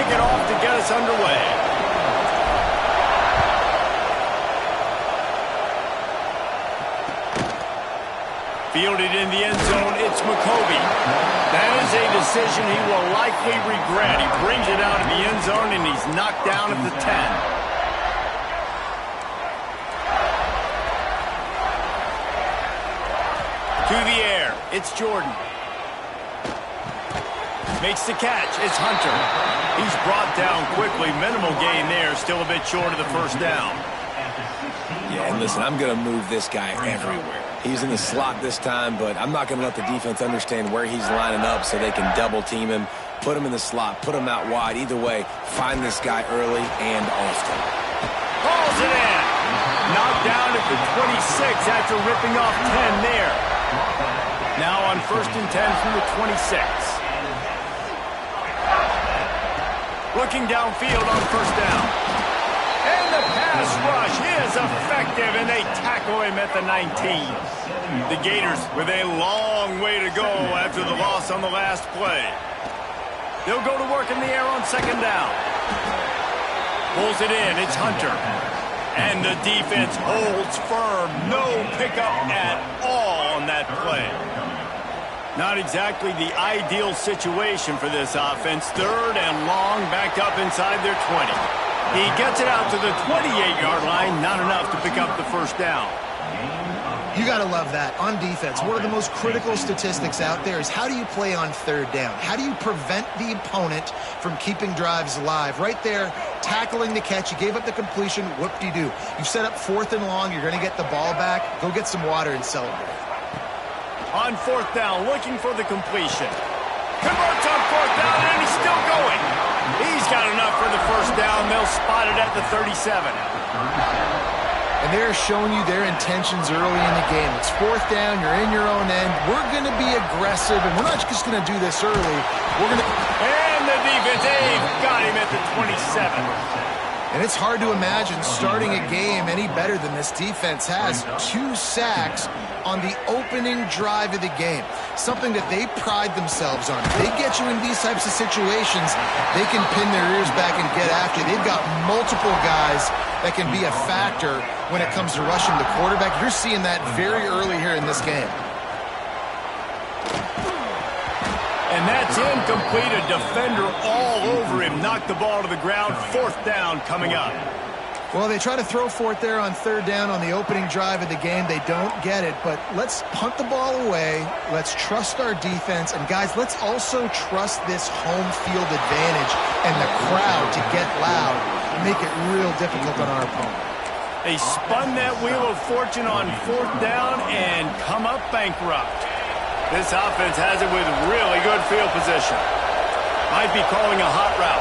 kick it off to get us underway. Fielded in the end zone, it's McCovey. That is a decision he will likely regret. He brings it out of the end zone, and he's knocked down at the 10. To the air, it's Jordan. Makes the catch, it's Hunter. He's brought down quickly. Minimal gain there, still a bit short of the first down. Yeah, and listen, I'm going to move this guy everywhere. He's in the slot this time, but I'm not going to let the defense understand where he's lining up so they can double-team him, put him in the slot, put him out wide. Either way, find this guy early and often. Hauls it in. Knocked down at the 26 after ripping off 10 there. Now on 1st and 10 from the 26. Looking downfield on 1st down. And the pass rush is effective, and they tackle him at the 19. The Gators with a long way to go after the loss on the last play. They'll go to work in the air on 2nd down. Pulls it in, it's Hunter. And the defense holds firm. No pickup at all on that play. Not exactly the ideal situation for this offense. 3rd and long, back up inside their 20. He gets it out to the 28-yard line, not enough to pick up the 1st down. You got to love that. On defense, one of the most critical statistics out there is how do you play on 3rd down? How do you prevent the opponent from keeping drives alive? Right there, tackling the catch. You gave up the completion. Whoop-de-doo. You've set up 4th and long. You're going to get the ball back. Go get some water and celebrate. On 4th down, looking for the completion. Converts on 4th down, and he's still going. He's got enough for the 1st down. They'll spot it at the 37. And they're showing you their intentions early in the game. It's 4th down. You're in your own end. We're going to be aggressive, and we're not just going to do this early. We're going to... And the defense, they've got him at the 27. And it's hard to imagine starting a game any better than this defense has. 2 sacks on the opening drive of the game. Something that they pride themselves on. If they get you in these types of situations, they can pin their ears back and get after you. They've got multiple guys that can be a factor when it comes to rushing the quarterback. You're seeing that very early here in this game. And that's incomplete. A defender all over him. Knocked the ball to the ground. 4th down coming up. Well, they try to throw for it there on 3rd down on the opening drive of the game. They don't get it, but let's punt the ball away. Let's trust our defense. And, guys, let's also trust this home field advantage and the crowd to get loud and make it real difficult on our opponent. They spun that wheel of fortune on 4th down and come up bankrupt. This offense has it with really good field position. Might be calling a hot route.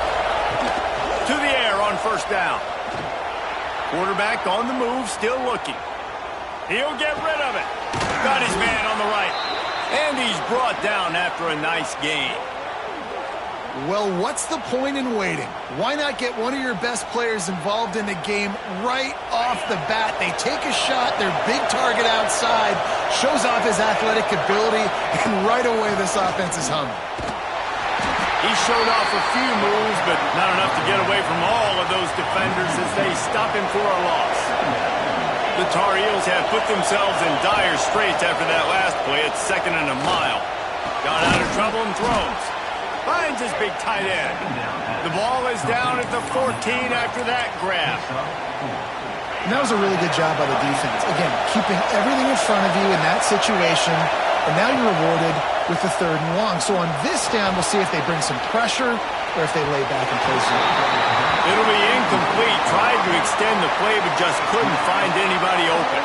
To the air on 1st down. Quarterback on the move, still looking. He'll get rid of it. Got his man on the right. And he's brought down after a nice gain. Well, what's the point in waiting? Why not get one of your best players involved in the game right off the bat? They take a shot, their big target outside, shows off his athletic ability, and right away this offense is humming. He showed off a few moves, but not enough to get away from all of those defenders as they stop him for a loss. The Tar Heels have put themselves in dire straits after that last play at 2nd and a mile. Got out of trouble and throws. Finds his big tight end. The ball is down at the 14 after that grab. And that was a really good job by the defense. Again, keeping everything in front of you in that situation, and now you're rewarded with the 3rd and long. So on this down, we'll see if they bring some pressure or if they lay back and play some. It'll be incomplete. Tried to extend the play, but just couldn't find anybody open.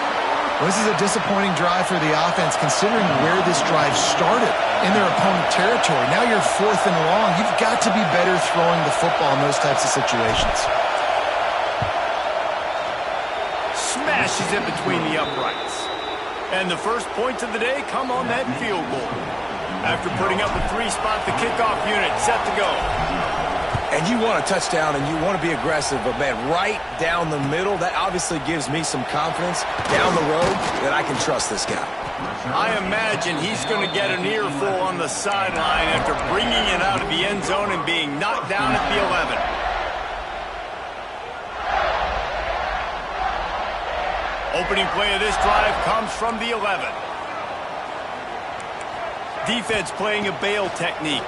Well, this is a disappointing drive for the offense, considering where this drive started in their opponent territory. Now you're 4th and long. You've got to be better throwing the football in those types of situations. Smashes it between the uprights. And the first points of the day come on that field goal. After putting up a 3-spot, the kickoff unit set to go. And you want a touchdown and you want to be aggressive, but, man, right down the middle, that obviously gives me some confidence down the road that I can trust this guy. I imagine he's going to get an earful on the sideline after bringing it out of the end zone and being knocked down at the 11. Opening play of this drive comes from the 11. Defense playing a bail technique.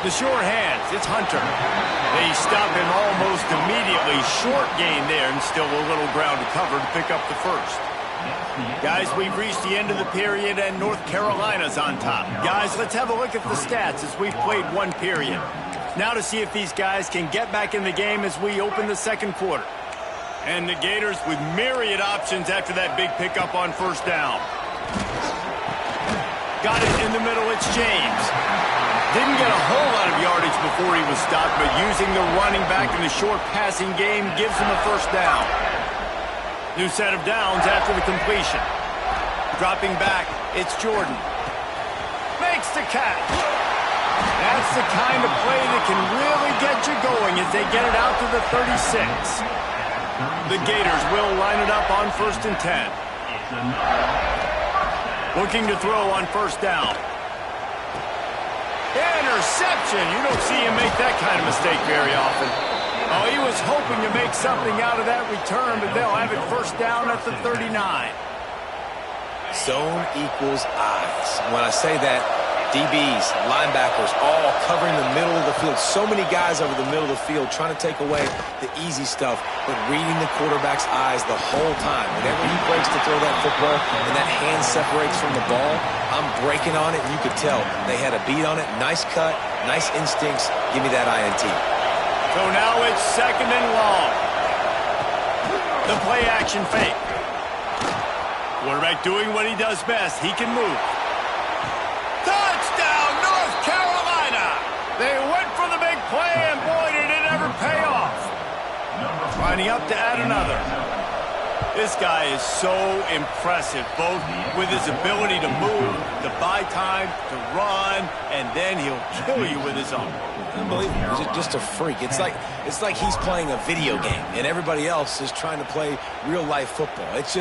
The sure hands, it's Hunter. They stop him almost immediately. Short gain there and still a little ground to cover to pick up the first. Guys, we've reached the end of the period and North Carolina's on top. Guys, let's have a look at the stats as we've played one period. Now to see if these guys can get back in the game as we open the second quarter. And the Gators with myriad options after that big pickup on first down. Got it in the middle, it's James. Didn't get a whole lot of yardage before he was stopped, but using the running back in the short passing game gives him a first down. New set of downs after the completion. Dropping back, it's Jordan. Makes the catch. That's the kind of play that can really get you going as they get it out to the 36. The Gators will line it up on 1st and 10. Looking to throw on first down. Interception. You don't see him make that kind of mistake very often. Oh, he was hoping to make something out of that return, but they'll have it first down at the 39. Zone equals eyes. When I say that, DBs, linebackers, all covering the middle of the field. So many guys over the middle of the field trying to take away the easy stuff, but reading the quarterback's eyes the whole time. Whenever he breaks to throw that football and that hand separates from the ball, I'm breaking on it, and you could tell they had a beat on it. Nice cut, nice instincts. Give me that INT. So now it's 2nd and long. The play action fake. Quarterback doing what he does best. He can move. Touchdown, North Carolina! They went for the big play, and boy, did it ever pay off. Lining up to add another. This guy is so impressive, both with his ability to move, to buy time, to run, and then he'll kill you with his own. Unbelievable. He's just a freak. It's like he's playing a video game, and everybody else is trying to play real-life football. It's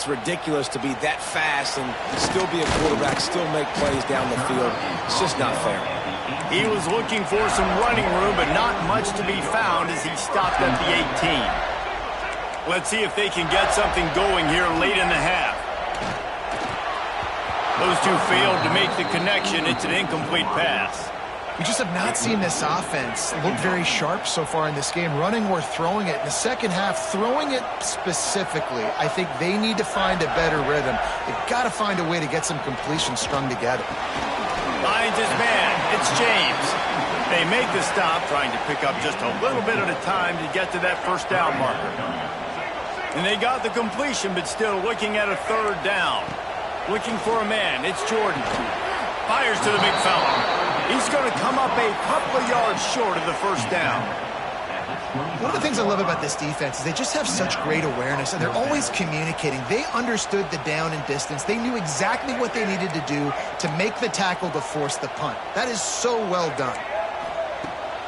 ridiculous to be that fast and still be a quarterback, still make plays down the field. It's just not fair. He was looking for some running room, but not much to be found as he stopped at the 18. Let's see if they can get something going here late in the half. Those two failed to make the connection. It's an incomplete pass. We just have not seen this offense look very sharp so far in this game, running or throwing it. In the second half, throwing it specifically, I think they need to find a better rhythm. They've got to find a way to get some completions strung together. Finds his man. It's James. They make the stop, trying to pick up just a little bit at a time to get to that first down marker. And they got the completion, but still looking at a 3rd down. Looking for a man. It's Jordan. Fires to the big fella. He's going to come up a couple of yards short of the first down. One of the things I love about this defense is they just have such great awareness, and they're always communicating. They understood the down and distance. They knew exactly what they needed to do to make the tackle to force the punt. That is so well done.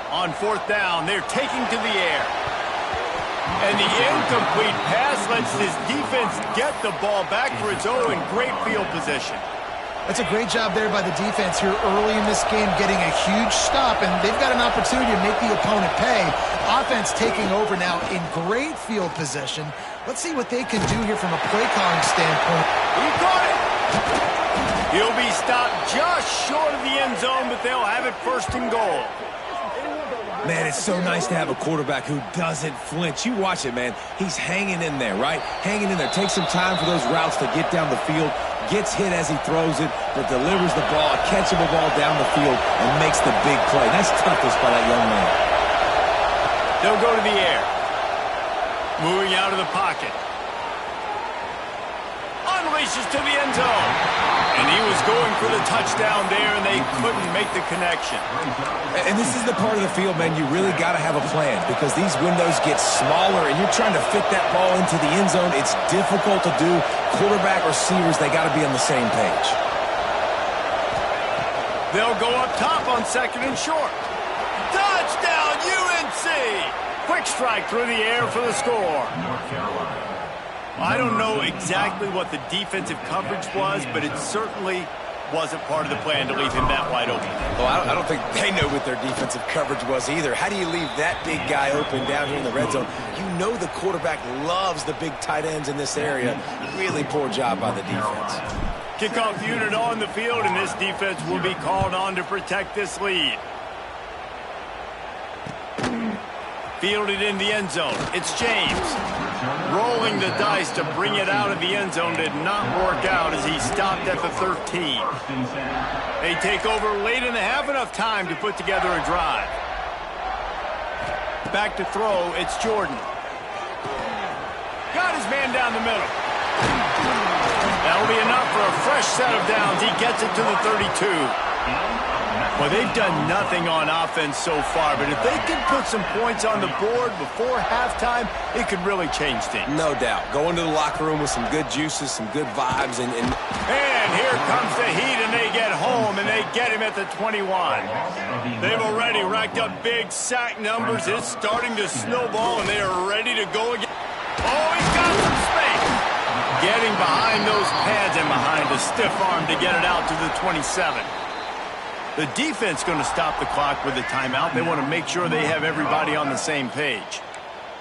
On 4th down, they're taking to the air. And the incomplete pass lets this defense get the ball back for its own great field position. That's a great job there by the defense here early in this game, getting a huge stop, and they've got an opportunity to make the opponent pay. Offense taking over now in great field position. Let's see what they can do here from a play calling standpoint. He caught it. He'll be stopped just short of the end zone, but they'll have it 1st and goal. Man, it's so nice to have a quarterback who doesn't flinch. You watch it, man. He's hanging in there, right? Hanging in there. Takes some time for those routes to get down the field. Gets hit as he throws it, but delivers the ball, a catchable ball down the field, and makes the big play. That's toughness by that young man. They'll go to the air. Moving out of the pocket. Unleashes to the end zone. And he was going for the touchdown there, and they couldn't make the connection. And this is the part of the field, man, you really got to have a plan because these windows get smaller, and you're trying to fit that ball into the end zone. It's difficult to do. Quarterback, receivers, they got to be on the same page. They'll go up top on 2nd and short. Touchdown, UNC! Quick strike through the air for the score. I don't know exactly what the defensive coverage was, but it certainly wasn't part of the plan to leave him that wide open. Well, I don't think they know what their defensive coverage was either. How do you leave that big guy open down here in the red zone? You know the quarterback loves the big tight ends in this area. Really poor job by the defense. Kickoff unit on the field, and this defense will be called on to protect this lead. Fielded in the end zone. It's James. Rolling the dice to bring it out of the end zone did not work out as he stopped at the 13. They take over late in the half, enough time to put together a drive. Back to throw, it's Jordan. Got his man down the middle. That'll be enough for a fresh set of downs. He gets it to the 32. Well, they've done nothing on offense so far, but if they can put some points on the board before halftime, it could really change things. No doubt. Go into the locker room with some good juices, some good vibes, and here comes the heat, and they get home, and they get him at the 21. They've already racked up big sack numbers. It's starting to snowball, and they are ready to go again. Oh, he's got some space. Getting behind those pads and behind a stiff arm to get it out to the 27. The defense going to stop the clock with a timeout. They want to make sure they have everybody on the same page.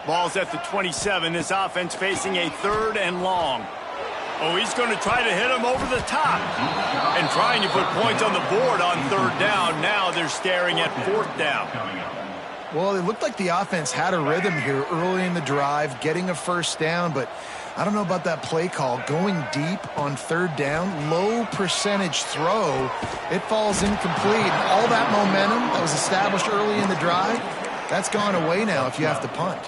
Ball's at the 27. This offense facing a 3rd and long. Oh, he's going to try to hit him over the top. And trying to put points on the board on 3rd down. Now they're staring at 4th down. Well, it looked like the offense had a rhythm here early in the drive, getting a first down, but I don't know about that play call. Going deep on 3rd down, low percentage throw, it falls incomplete. All that momentum that was established early in the drive, that's gone away now if you have to punt.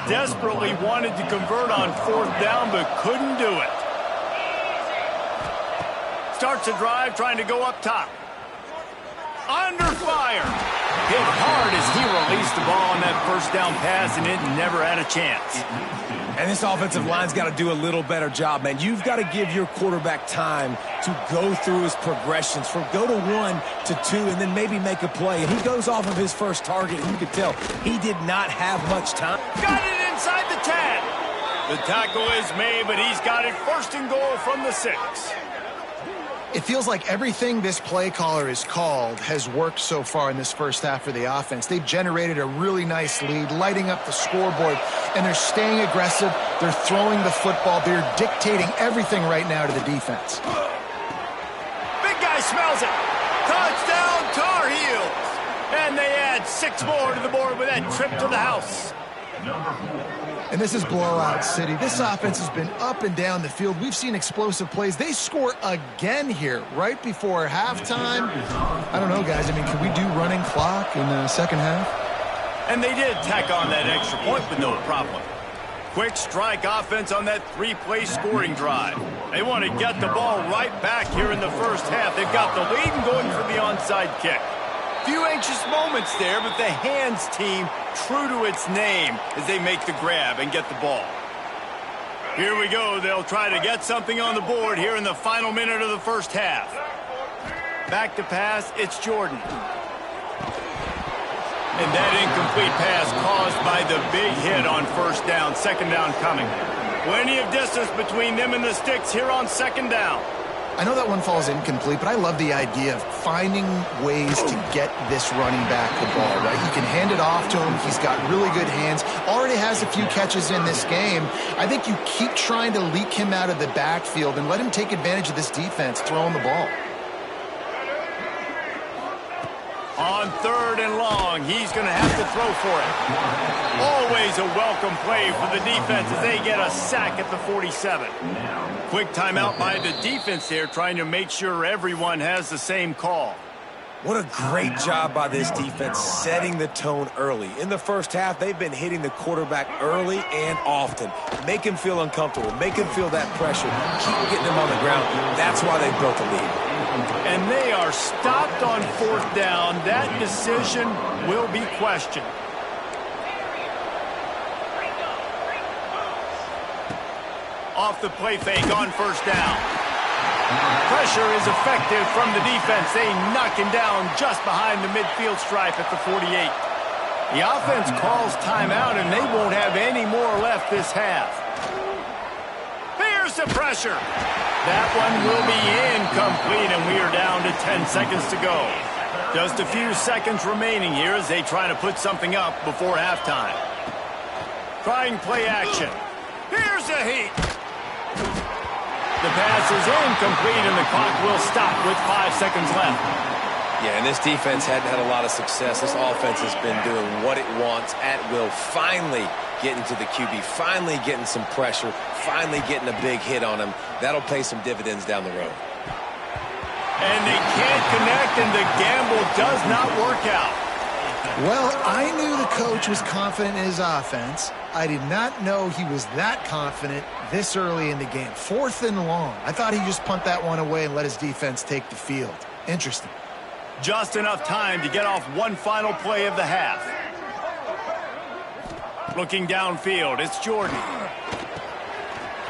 Desperately wanted to convert on 4th down, but couldn't do it. Starts a drive trying to go up top. Under fire. Hit hard as he released the ball on that first down pass, and it never had a chance. And this offensive line's got to do a little better job, man. You've got to give your quarterback time to go through his progressions, from go to 1 to 2, and then maybe make a play. And he goes off of his first target, and you can tell he did not have much time. Got it inside the 10. The tackle is made, but he's got it 1st and goal from the 6. It feels like everything this play caller has called has worked so far in this first half for the offense. They've generated a really nice lead, lighting up the scoreboard, and they're staying aggressive. They're throwing the football. They're dictating everything right now to the defense. Big guy smells it. Touchdown, Tar Heels. And they add 6 more to the board with that trip to the house. And this is blowout city. This offense has been up and down the field. We've seen explosive plays. They score again here right before halftime. I don't know, guys. I mean, can we do running clock in the second half? And they did tack on that extra point with no problem. Quick strike offense on that 3-play scoring drive. They want to get the ball right back here in the first half. They've got the lead and going for the onside kick. Few anxious moments there, but the hands team true to its name as they make the grab and get the ball. Here we go. They'll try to get something on the board here in the final minute of the first half. Back to pass, it's Jordan. And that incomplete pass caused by the big hit on 1st down. 2nd down coming. Plenty of distance between them and the sticks here on 2nd down. I know that one falls incomplete, but I love the idea of finding ways to get this running back the ball, right? You can hand it off to him. He's got really good hands. Already has a few catches in this game. I think you keep trying to leak him out of the backfield and let him take advantage of this defense throwing the ball. On 3rd and long, he's going to have to throw for it. Always a welcome play for the defense as they get a sack at the 47. Quick timeout by the defense here, trying to make sure everyone has the same call. What a great job by this defense setting the tone early. In the first half, they've been hitting the quarterback early and often. Make him feel uncomfortable. Make him feel that pressure. Keep getting him on the ground. That's why they built the lead. And they are stopped on 4th down. That decision will be questioned. Off the play fake on 1st down. Pressure is effective from the defense. They knock him down just behind the midfield stripe at the 48. The offense calls timeout, and they won't have any more left this half. Here's the pressure. That one will be incomplete, and we are down to 10 seconds to go. Just a few seconds remaining here as they try to put something up before halftime. Trying play action. Here's the heat. The pass is incomplete, and the clock will stop with 5 seconds left. Yeah, and this defense hadn't had a lot of success. This offense has been doing what it wants at will. Finally getting to the QB, finally getting some pressure, finally getting a big hit on him. That'll pay some dividends down the road. And they can't connect, and the gamble does not work out. Well, I knew the coach was confident in his offense. I did not know he was that confident this early in the game. 4th and long. I thought he'd just punt that one away and let his defense take the field. Interesting. Just enough time to get off one final play of the half. Looking downfield, it's Jordan.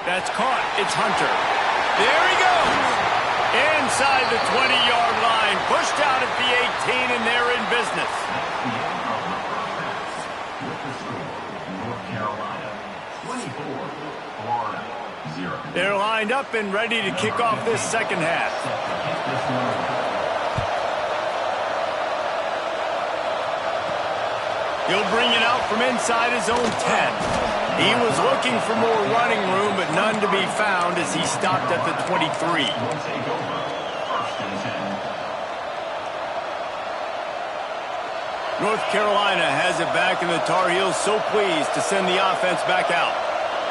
That's caught. It's Hunter. There he goes. Inside the 20-yard line. Pushed out at the 18, and they're in business. They're lined up and ready to kick off this second half. He'll bring it out from inside his own 10. He was looking for more running room, but none to be found as he stopped at the 23. North Carolina has it back, and the Tar Heels so pleased to send the offense back out.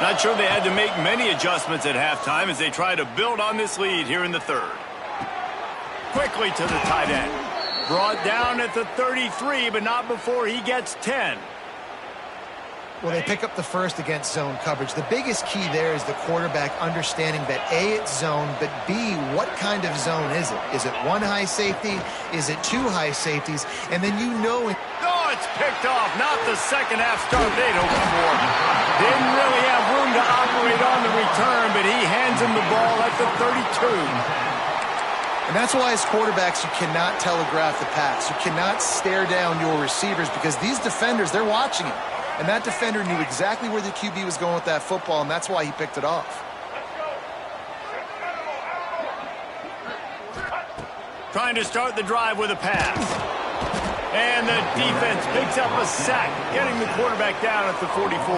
Not sure they had to make many adjustments at halftime as they try to build on this lead here in the third. Quickly to the tight end. Brought down at the 33, but not before he gets 10. Well, they pick up the first against zone coverage. The biggest key there is the quarterback understanding that A, it's zone, but B, what kind of zone is it? Is it one high safety? Is it two high safeties? And then you know... Oh, it's picked off. Not the second half start they'd hoped for. Didn't really have room to operate on the return, but he hands him the ball at the 32. And that's why as quarterbacks, you cannot telegraph the pass. You cannot stare down your receivers because these defenders, they're watching it. And that defender knew exactly where the QB was going with that football, and that's why he picked it off. Trying to start the drive with a pass. And the defense picks up a sack, getting the quarterback down at the 44.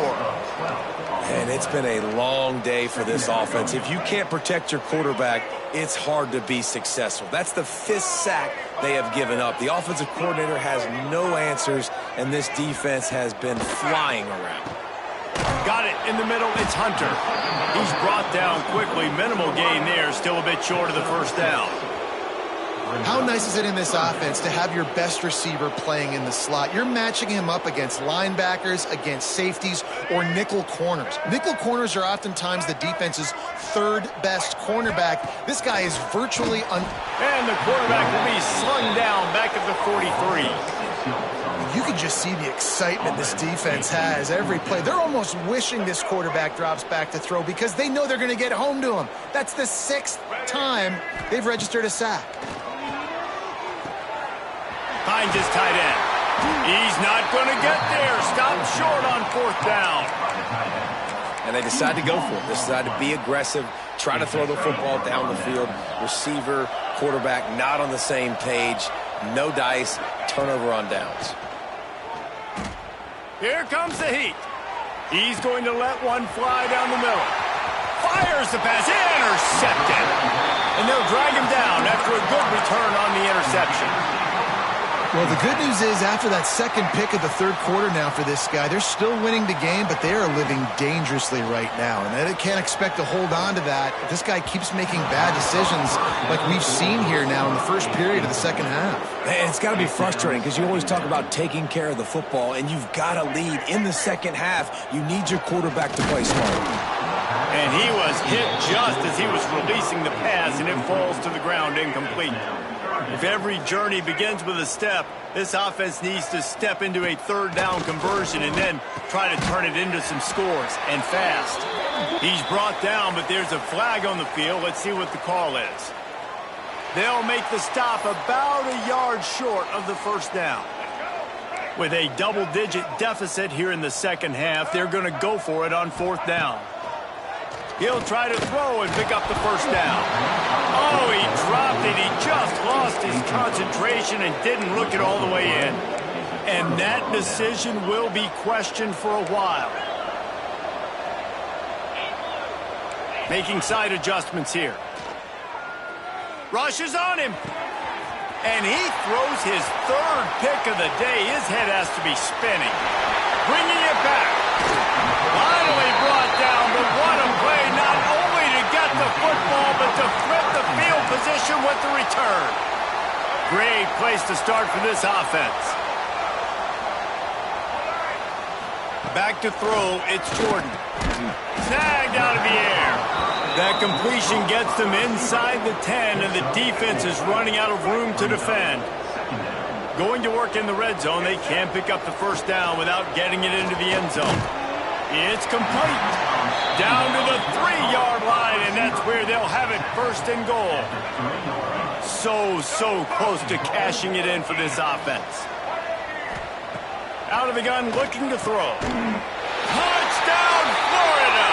And it's been a long day for this offense. If you can't protect your quarterback, it's hard to be successful. That's the 5th sack they have given up. The offensive coordinator has no answers, and this defense has been flying around. Got it in the middle. It's Hunter. He's brought down quickly. Minimal gain there. Still a bit short of the first down. How nice is it in this offense to have your best receiver playing in the slot? You're matching him up against linebackers, against safeties, or nickel corners. Nickel corners are oftentimes the defense's 3rd best cornerback. This guy is virtually And the quarterback will be slung down back at the 43. You can just see the excitement this defense has every play. They're almost wishing this quarterback drops back to throw because they know they're going to get home to him. That's the 6th time they've registered a sack. Finds his tight end. He's not going to get there. Stopped short on 4th down. And they decide to go for it. They decide to be aggressive, try to throw the football down the field. Receiver, quarterback not on the same page. No dice, turnover on downs. Here comes the heat. He's going to let one fly down the middle. Fires the pass, intercepted. And they'll drag him down after a good return on the interception. Well, the good news is after that second pick of the 3rd quarter now for this guy, they're still winning the game, but they are living dangerously right now. And they can't expect to hold on to that if this guy keeps making bad decisions like we've seen here now in the first period of the second half. And it's got to be frustrating because you always talk about taking care of the football, and you've got to lead in the second half. You need your quarterback to play smart. And he was hit just as he was releasing the pass, and it falls to the ground incomplete. If every journey begins with a step, this offense needs to step into a 3rd down conversion and then try to turn it into some scores, and fast. He's brought down, but there's a flag on the field. Let's see what the call is. They'll make the stop about a yard short of the first down. With a double-digit deficit here in the second half, they're going to go for it on 4th down. He'll try to throw and pick up the first down. Oh, he dropped it. He just lost his concentration and didn't look it all the way in. And that decision will be questioned for a while. Making side adjustments here. Rushes on him. And he throws his third pick of the day. His head has to be spinning. Bringing it back. Finally brought down, but what a play, not only to get the football, but to flip the field position with the return. Great place to start for this offense. Back to throw, it's Jordan. Snagged out of the air. That completion gets them inside the 10, and the defense is running out of room to defend. Going to work in the red zone, they can't pick up the first down without getting it into the end zone. It's complete. Down to the 3-yard line, and that's where they'll have it first and goal. So close to cashing it in for this offense. Out of the gun, looking to throw. Touchdown, Florida!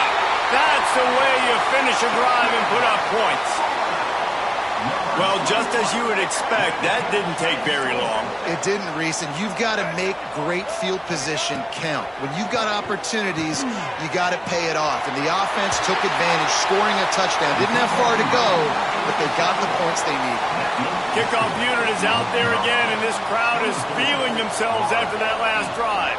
That's the way you finish a drive and put up points. Well, just as you would expect, that didn't take very long. It didn't, Reese, and you've got to make great field position count. When you've got opportunities, you got to pay it off. And the offense took advantage, scoring a touchdown. Didn't have far to go, but they got the points they needed. Kickoff unit is out there again, and this crowd is feeling themselves after that last drive.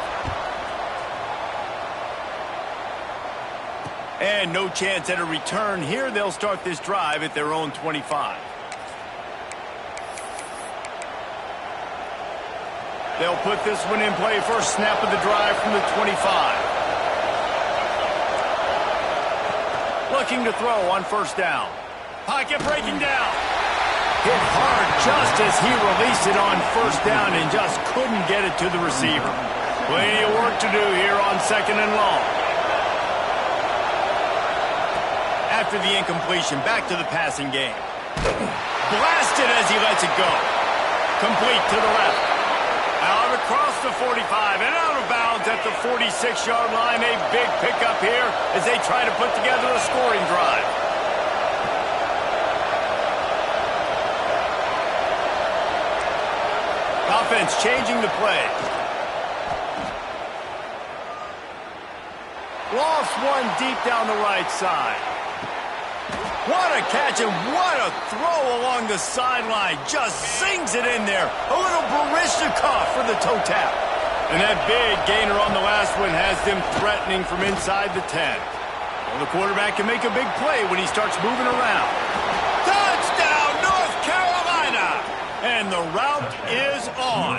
And no chance at a return here. They'll start this drive at their own 25. They'll put this one in play. First snap of the drive from the 25. Looking to throw on first down. Pocket breaking down. Hit hard just as he released it on first down and just couldn't get it to the receiver. Plenty of work to do here on second and long. After the incompletion, back to the passing game. Blasted as he lets it go. Complete to the left. Out across the 45 and out of bounds at the 46-yard line. A big pickup here as they try to put together a scoring drive. Offense changing the play. Lost one deep down the right side. What a catch and what a throw along the sideline. Just sings it in there. A little Barishnikov for the toe tap. And that big gainer on the last one has them threatening from inside the 10. Well, the quarterback can make a big play when he starts moving around. Touchdown, North Carolina! And the route is on.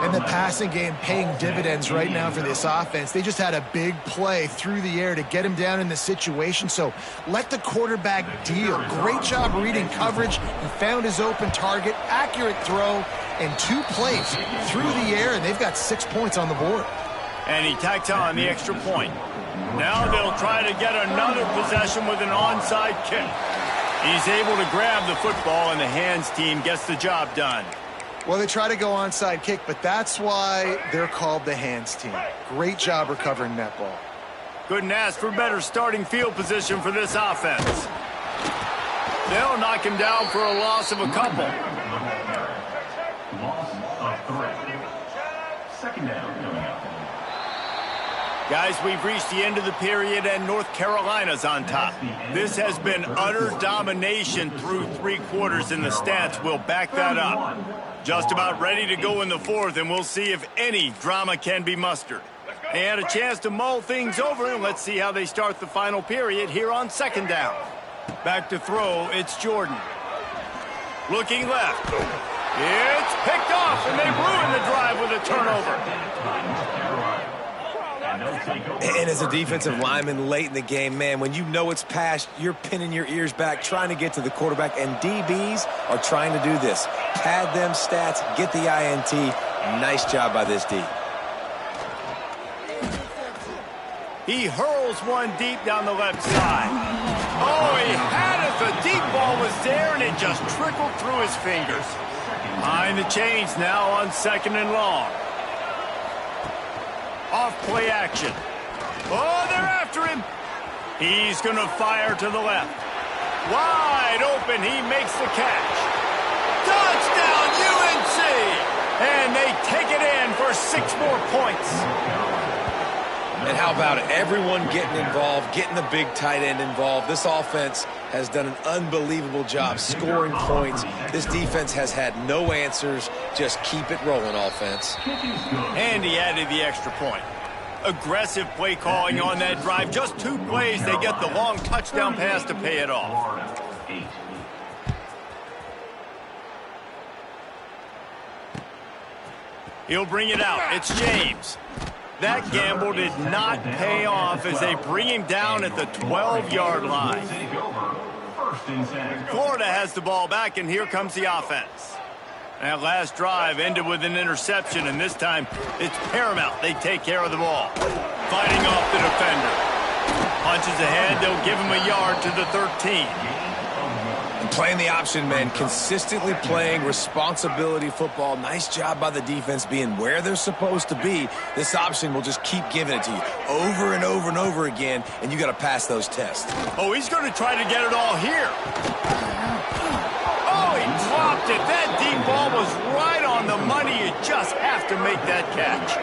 And the passing game paying dividends right now for this offense. They just had a big play through the air to get him down in the situation. So let the quarterback deal. Great job reading coverage. He found his open target, accurate throw, and 2 plays through the air, and they've got 6 points on the board. And he tacks on the extra point. Now they'll try to get another possession with an onside kick. He's able to grab the football, and the hands team gets the job done. Well, they try to go onside kick, but that's why they're called the hands team. Great job recovering that ball. Couldn't ask for better starting field position for this offense. They'll knock him down for a loss of a couple. Second down coming up. Guys, we've reached the end of the period, and North Carolina's on top. This has been utter domination through 3 quarters, and the stats will back that up. Just about ready to go in the 4th, and we'll see if any drama can be mustered. They had a chance to mull things over, and let's see how they start the final period here on second down. Back to throw, it's Jordan. Looking left. It's picked off, and they ruin the drive with a turnover. And as a defensive lineman late in the game, man, when you know it's past, you're pinning your ears back, trying to get to the quarterback, and DBs are trying to do this. Pad them stats, get the INT. Nice job by this D. He hurls one deep down the left side. Oh, he had it. The deep ball was there, and it just trickled through his fingers. Behind the chains now on second and long. Off play action. Oh, they're after him. He's going to fire to the left. Wide open, he makes the catch. Touchdown, UNC! And they take it in for 6 more points. And how about it? Everyone getting involved, getting the big tight end involved. This offense has done an unbelievable job scoring points. This defense has had no answers. Just keep it rolling, offense. And he added the extra point. Aggressive play calling on that drive. Just 2 plays, they get the long touchdown pass to pay it off. He'll bring it out. It's James. That gamble did not pay off as they bring him down at the 12-yard line. Florida has the ball back, and here comes the offense. That last drive ended with an interception, and this time it's paramount they take care of the ball. Fighting off the defender. Punches ahead, they'll give him a yard to the 13. And playing the option, man, consistently playing responsibility football. Nice job by the defense being where they're supposed to be. This option will just keep giving it to you over and over and over again, and you got to pass those tests. Oh, he's going to try to get it all here. Oh, he dropped it. That deep ball was right on the money. You just have to make that catch.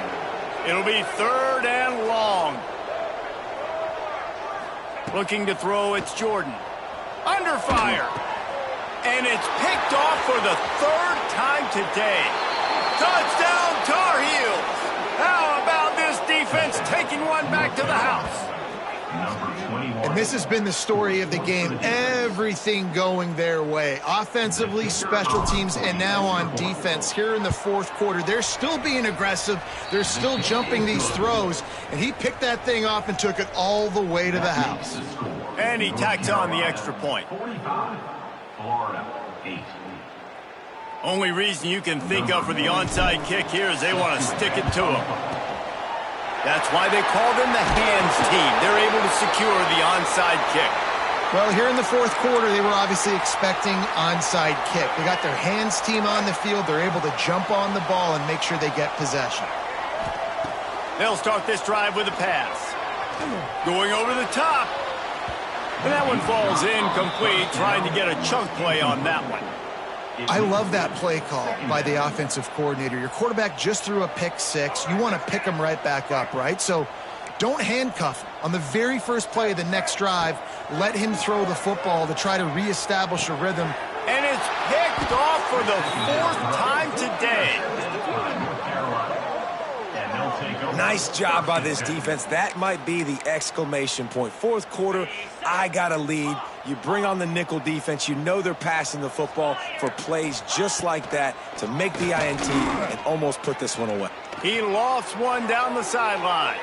It'll be 3rd and long. Looking to throw, it's Jordan. Under fire. And it's picked off for the 3rd time today. Touchdown, Tar Heels. How about this defense taking one back to the house? And this has been the story of the game. Everything going their way. Offensively, special teams, and now on defense. Here in the 4th quarter, they're still being aggressive. They're still jumping these throws. And he picked that thing off and took it all the way to the house. And he tacks on the extra point. Only reason you can think of for the onside kick here is they want to stick it to him. That's why they call them the hands team. They're able to secure the onside kick. Well, here in the 4th quarter, they were obviously expecting onside kick. They got their hands team on the field. They're able to jump on the ball and make sure they get possession. They'll start this drive with a pass. Going over the top. And that one falls incomplete, trying to get a chunk play on that one. I love that play call by the offensive coordinator. Your quarterback just threw a pick 6. You want to pick him right back up, right? So don't handcuff him. On the very first play of the next drive, let him throw the football to try to reestablish a rhythm. And it's picked off for the 4th time today. Nice job by this defense. That might be the exclamation point. 4th quarter, I got a lead. You bring on the nickel defense. You know they're passing the football for plays just like that to make the INT and almost put this one away. He lofts one down the sideline.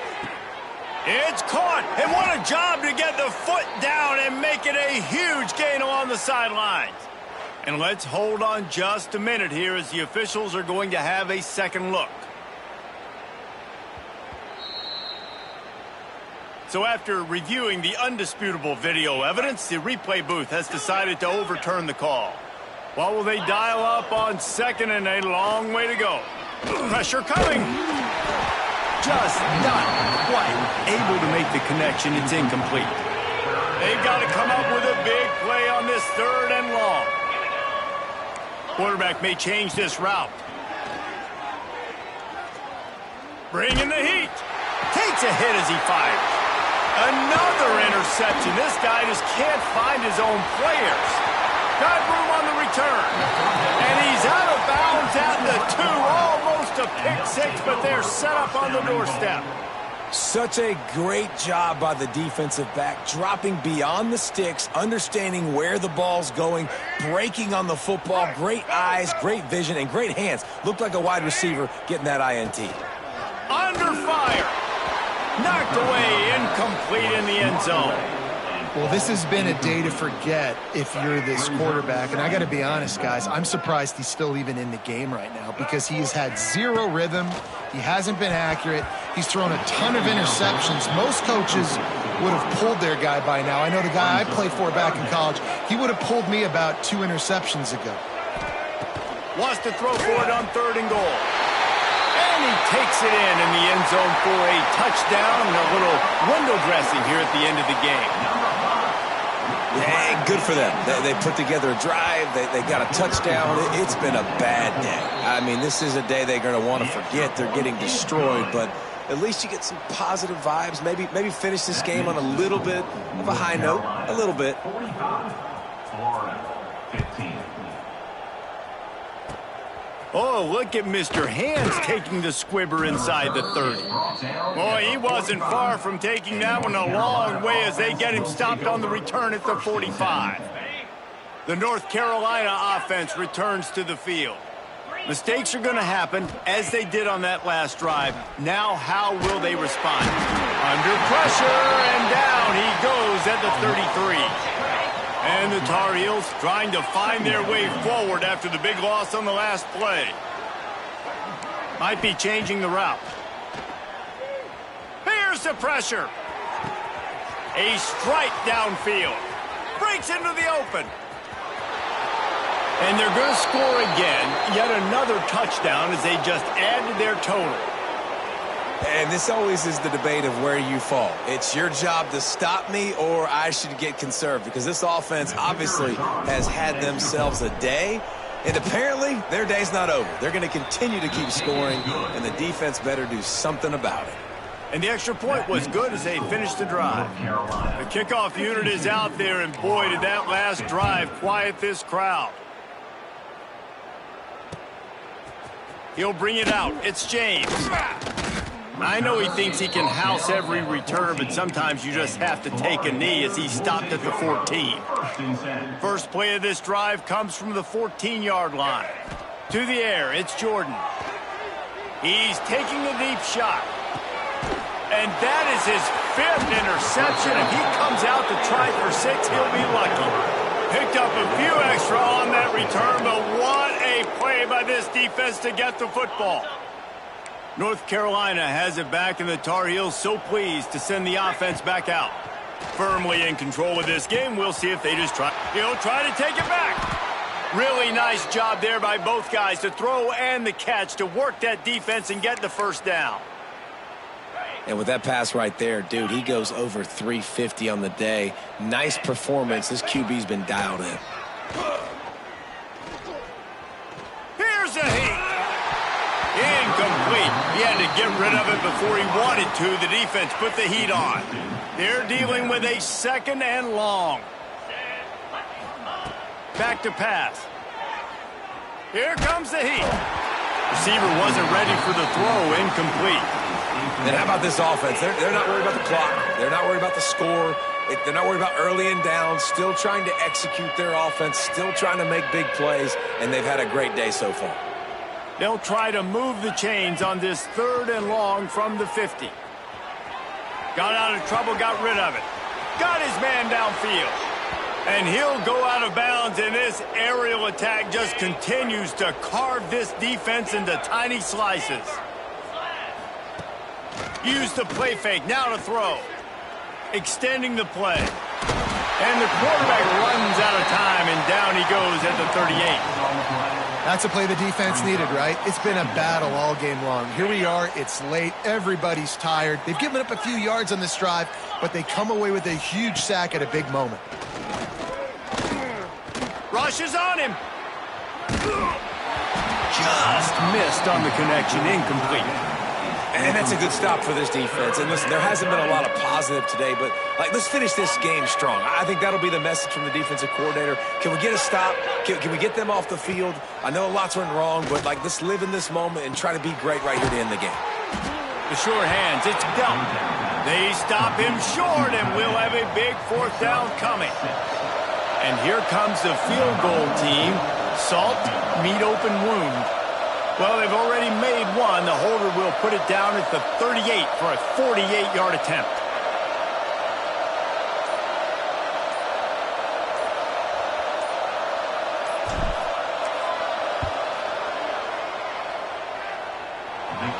It's caught, and what a job to get the foot down and make it a huge gain along the sidelines. And let's hold on just a minute here as the officials are going to have a second look. So after reviewing the undisputable video evidence, the replay booth has decided to overturn the call. What will they dial up on 2nd and a long way to go? Pressure coming. Just not quite able to make the connection. It's incomplete. They've got to come up with a big play on this 3rd and long. Quarterback may change this route. Bringing the heat. Takes a hit as he fires. Another interception. This guy just can't find his own players. Got room on the return. And he's out of bounds at the 2. Almost a pick 6, but they're set up on the doorstep. Such a great job by the defensive back, dropping beyond the sticks, understanding where the ball's going, breaking on the football. Great eyes, great vision, and great hands. Looked like a wide receiver getting that INT. Under fire. Knocked away, incomplete in the end zone. Well, this has been a day to forget if you're this quarterback. And I got to be honest, guys, I'm surprised he's still even in the game right now because he has had 0 rhythm. He hasn't been accurate. He's thrown a ton of interceptions. Most coaches would have pulled their guy by now. I know the guy I played for back in college, he would have pulled me about 2 interceptions ago. Wants to throw for it on 3rd and goal. And he takes it in the end zone for a touchdown and a little window dressing here at the end of the game. Yeah, good for them. They put together a drive. They got a touchdown. It's been a bad day. I mean, this is a day they're going to want to forget. They're getting destroyed, but at least you get some positive vibes. Maybe finish this game on a little bit of a high note. A little bit. Oh, look at Mr. Hands taking the squibber inside the 30. Boy, he wasn't far from taking that one a long way as they get him stopped on the return at the 45. The North Carolina offense returns to the field. Mistakes are going to happen, as they did on that last drive. Now, how will they respond? Under pressure, and down he goes at the 33. And the Tar Heels trying to find their way forward after the big loss on the last play. Might be changing the route. Here's the pressure. A strike downfield. Breaks into the open. And they're going to score again. Yet another touchdown as they just add to their total. And this always is the debate of where you fall. It's your job to stop me, or I should get conserved, because this offense obviously has had themselves a day, and apparently their day's not over. They're going to continue to keep scoring, and the defense better do something about it. And the extra point was good as they finished the drive. The kickoff unit is out there, and boy, did that last drive quiet this crowd. He'll bring it out. It's James. I know he thinks he can house every return, but sometimes you just have to take a knee as he stopped at the 14. First play of this drive comes from the 14-yard line. To the air, it's Jordan. He's taking a deep shot. And that is his 5th interception. If he comes out to try for 6, he'll be lucky. Picked up a few extra on that return, but what a play by this defense to get the football. North Carolina has it back, and the Tar Heels so pleased to send the offense back out. Firmly in control of this game. We'll see if they just try. He'll try to take it back. Really nice job there by both guys to throw and the catch to work that defense and get the first down. And with that pass right there, dude, he goes over 350 on the day. Nice performance. This QB's been dialed in. Here's a heat. Incomplete. He had to get rid of it before he wanted to. The defense put the heat on. They're dealing with a 2nd and long. Back to pass. Here comes the heat. Receiver wasn't ready for the throw. Incomplete. And how about this offense? They're not worried about the clock. They're not worried about the score. They're not worried about early and down. Still trying to execute their offense. Still trying to make big plays. And they've had a great day so far. They'll try to move the chains on this 3rd and long from the 50. Got out of trouble, got rid of it. Got his man downfield. And he'll go out of bounds, and this aerial attack just continues to carve this defense into tiny slices. Use the play fake, now to throw. Extending the play. And the quarterback runs out of time, and down he goes at the 38. That's a play the defense needed, right? It's been a battle all game long. Here we are. It's late. Everybody's tired. They've given up a few yards on this drive, but they come away with a huge sack at a big moment. Rush is on him. Just missed on the connection. Incomplete. And that's a good stop for this defense. And listen, there hasn't been a lot of positive today, but let's finish this game strong. I think that'll be the message from the defensive coordinator. Can we get a stop? Can we get them off the field? I know lots went wrong, but let's live in this moment and try to be great right here to end the game. The sure hands, it's dumped. They stop him short, and we'll have a big 4th down coming. And here comes the field goal team. Salt, meet open wound. Well, they've already made one. The holder will put it down at the 38 for a 48-yard attempt.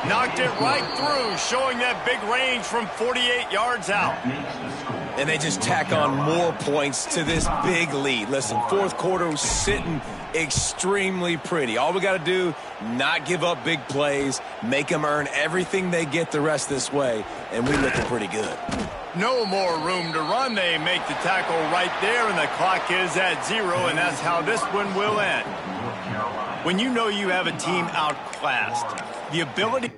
Knocked it right through, showing that big range from 48 yards out. And they just tack on more points to this big lead. Listen, fourth quarter was sitting extremely pretty. All we got to do, not give up big plays, make them earn everything they get the rest this way, and we looking pretty good. No more room to run. They make the tackle right there, and the clock is at 0, and that's how this one will end. When you know you have a team outclassed, the ability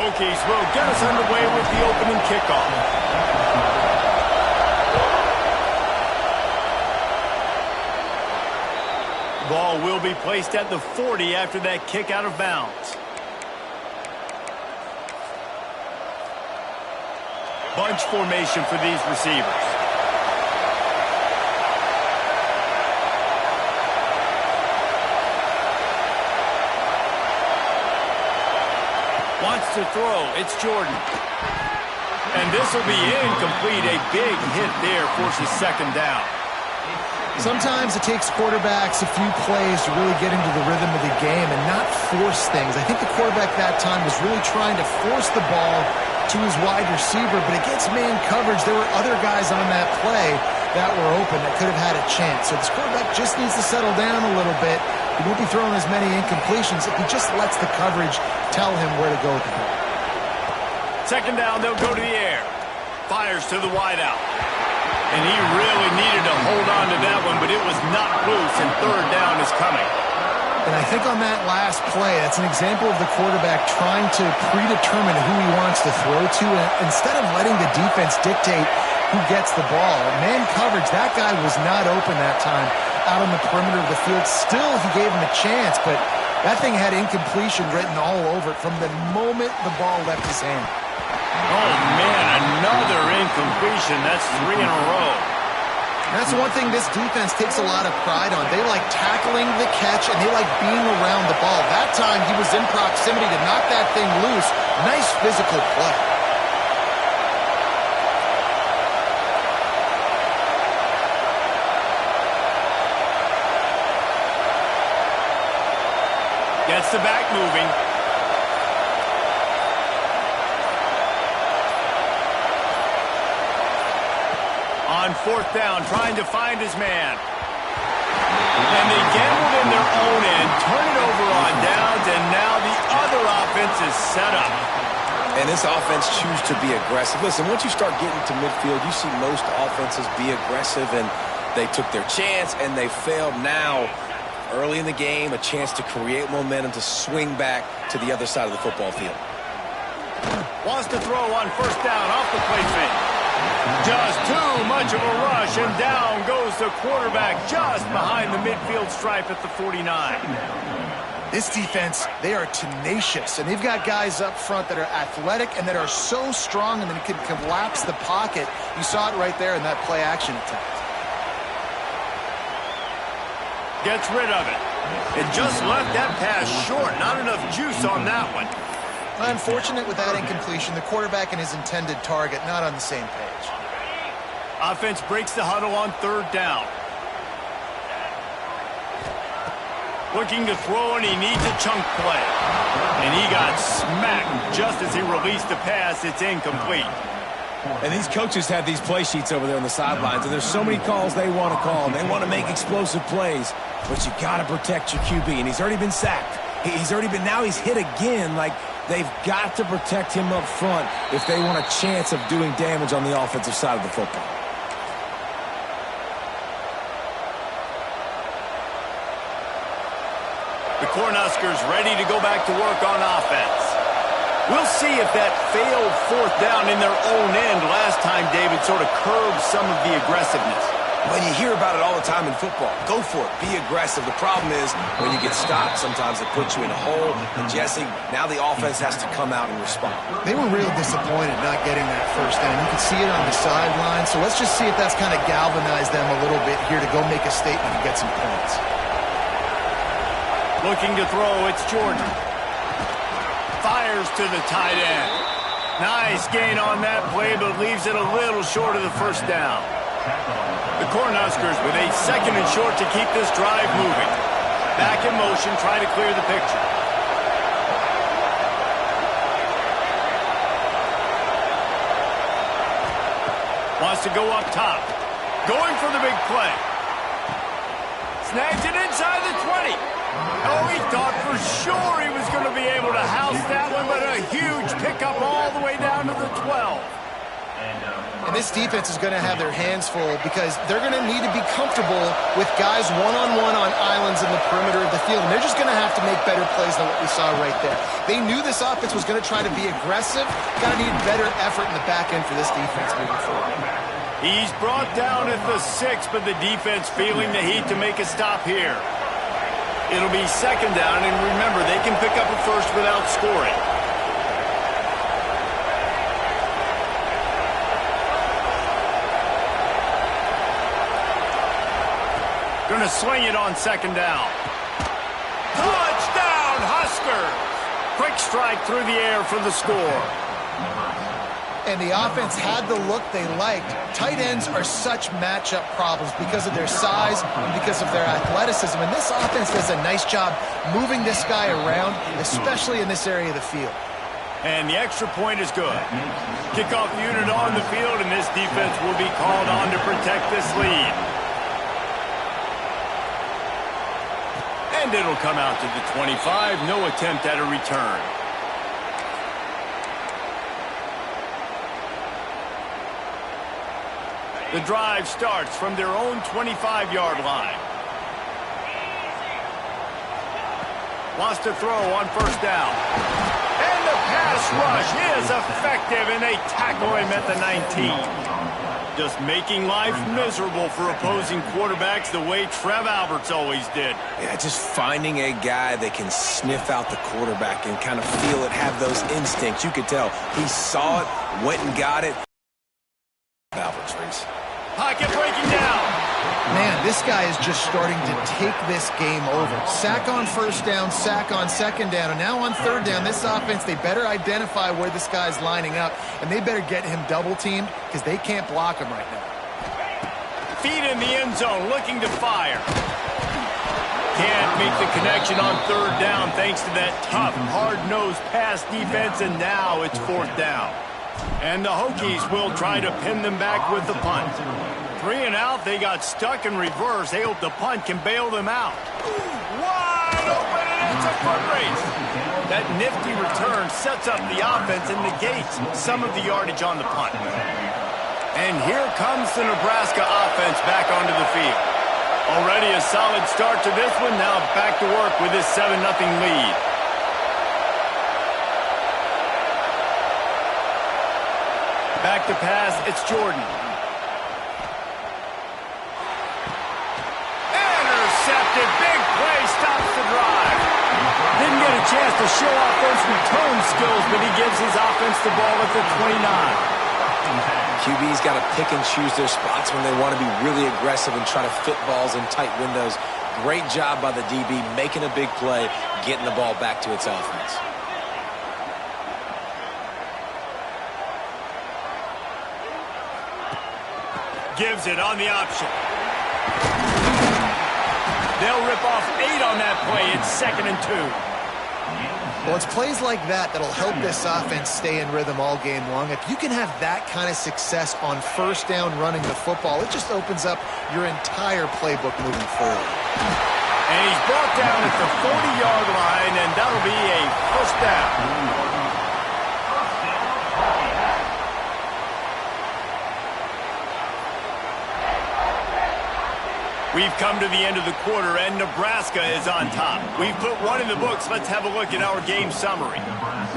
Hokies will get us underway with the opening kickoff. Ball will be placed at the 40 after that kick out of bounds. Bunch formation for these receivers. Wants to throw. It's Jordan. And this will be incomplete. A big hit there forces second down. Sometimes it takes quarterbacks a few plays to really get into the rhythm of the game and not force things. I think the quarterback that time was really trying to force the ball to his wide receiver, but against man coverage, there were other guys on that play that were open that could have had a chance. So this quarterback just needs to settle down a little bit. He won't be throwing as many incompletions if he just lets the coverage tell him where to go with the ball. Second down, they'll go to the air. Fires to the wideout. And he really needed to hold on to that one, but it was not loose, and third down is coming. And I think on that last play, that's an example of the quarterback trying to predetermine who he wants to throw to, and instead of letting the defense dictate who gets the ball. Man coverage, that guy was not open that time out on the perimeter of the field. Still, he gave him a chance, but that thing had incompletion written all over it from the moment the ball left his hand. Oh, man, another incompletion. That's 3 in a row. That's one thing this defense takes a lot of pride on. They like tackling the catch, and they like being around the ball. That time, he was in proximity to knock that thing loose. Nice physical play. Gets the back moving. On fourth down, trying to find his man. And they gambled in their own end, turn it over on downs, and now the other offense is set up. And this offense choose to be aggressive. Listen, once you start getting to midfield, you see most offenses be aggressive, and they took their chance, and they failed. Now, early in the game, a chance to create momentum to swing back to the other side of the football field. Wants to throw on first down off the play fake. Just too much of a rush, and down goes the quarterback just behind the midfield stripe at the 49. This defense, they are tenacious, and they've got guys up front that are athletic and that are so strong and that can collapse the pocket. You saw it right there in that play-action attempt. Gets rid of it. It just left that pass short. Not enough juice on that one. Unfortunate with that incompletion. The quarterback and his intended target not on the same page. Offense breaks the huddle on third down. Looking to throw, and he needs a chunk play. And he got smacked just as he released the pass. It's incomplete. And these coaches have these play sheets over there on the sidelines, and there's so many calls they want to call, and they want to make explosive plays. But you got to protect your QB, and he's already been sacked. Now he's hit again. Like, they've got to protect him up front if they want a chance of doing damage on the offensive side of the football. The Cornhuskers ready to go back to work on offense. We'll see if that failed fourth down in their own end last time, David, sort of curbed some of the aggressiveness. Well, you hear about it all the time in football. Go for it. Be aggressive. The problem is when you get stopped, sometimes it puts you in a hole. And, Jesse, now the offense has to come out and respond. They were real disappointed not getting that first down. You could see it on the sideline. So let's just see if that's kind of galvanized them a little bit here to go make a statement and get some points. Looking to throw, it's Jordan. Fires to the tight end. Nice gain on that play, but leaves it a little short of the first down. The Cornhuskers with a second and short to keep this drive moving. Back in motion, try to clear the picture. Wants to go up top. Going for the big play. Snags it inside the 20. Oh, he thought for sure he was going to be able to house that one, but a huge pickup all the way down to the 12. And this defense is going to have their hands full because they're going to need to be comfortable with guys one-on-one on islands in the perimeter of the field. And they're just going to have to make better plays than what we saw right there. They knew this offense was going to try to be aggressive. Got to need better effort in the back end for this defense moving forward. He's brought down at the 6, but the defense feeling the heat to make a stop here. It'll be second down, and remember, they can pick up a first without scoring. Going to swing it on second down. Touchdown, Huskers! Quick strike through the air for the score. And the offense had the look they liked. Tight ends are such matchup problems because of their size and because of their athleticism. And this offense does a nice job moving this guy around, especially in this area of the field. And the extra point is good. Kickoff unit on the field, and this defense will be called on to protect this lead. And it'll come out to the 25. No attempt at a return. The drive starts from their own 25-yard line. Wants to throw on first down. And the pass rush is effective, and they tackle him at the 19. Just making life miserable for opposing quarterbacks the way Trev Alberts always did. Yeah, just finding a guy that can sniff out the quarterback and kind of feel it, have those instincts. You could tell he saw it, went and got it. Alberts, Reese. Pocket breaking down. Man, this guy is just starting to take this game over. Sack on first down, sack on second down, and now on third down, this offense, they better identify where this guy's lining up, and they better get him double-teamed because they can't block him right now. Feet in the end zone, looking to fire. Can't make the connection on third down thanks to that tough, hard-nosed pass defense, and now it's fourth down. And the Hokies will try to pin them back with the punt. 3 and out, they got stuck in reverse. They hope the punt can bail them out. Wide open, and it's a foot race. That nifty return sets up the offense and negates some of the yardage on the punt. And here comes the Nebraska offense back onto the field. Already a solid start to this one. Now back to work with this 7-0 lead. Back to pass, it's Jordan. Intercepted, big play, stops the drive. Didn't get a chance to show off those return skills, but he gives his offense the ball at the 29. QB's got to pick and choose their spots when they want to be really aggressive and try to fit balls in tight windows. Great job by the DB, making a big play, getting the ball back to its offense. Gives it on the option. They'll rip off 8 on that play. It's 2nd and 2. Well, it's plays like that that'll help this offense stay in rhythm all game long. If you can have that kind of success on first down running the football, it just opens up your entire playbook moving forward. And he's brought down at the 40-yard line, and that'll be a first down. We've come to the end of the quarter, and Nebraska is on top. We've put one in the books. Let's have a look at our game summary.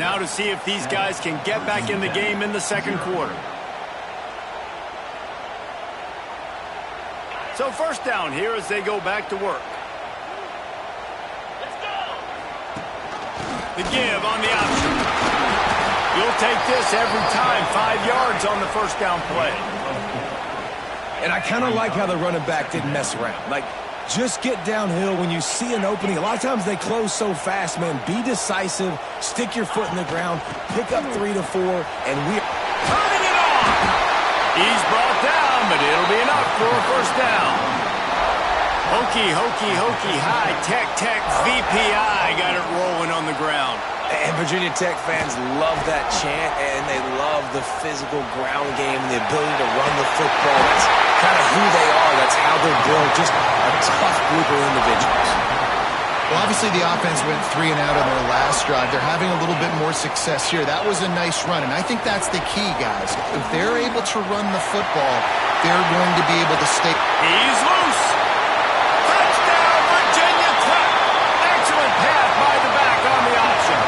Now to see if these guys can get back in the game in the second quarter. So first down here as they go back to work. Let's go. The give on the option. You'll take this every time. 5 yards on the first down play. And I kind of like how the running back didn't mess around. Like, just get downhill when you see an opening. A lot of times they close so fast, man. Be decisive, stick your foot in the ground, pick up 3 to 4, and we are turning it on. He's brought down, but it'll be enough for a first down. Hokey, hokey, hokey, high, tech, tech, VPI got it rolling on the ground. And Virginia Tech fans love that chant, and they love the physical ground game and the ability to run the football. That's kind of who they are. That's how they're built. Just a tough group of individuals. Well, obviously the offense went 3 and out on their last drive. They're having a little bit more success here. That was a nice run, and I think that's the key, guys. If they're able to run the football, they're going to be able to stay. He's loose. Touchdown, Virginia Tech. Excellent pass by the back on the option.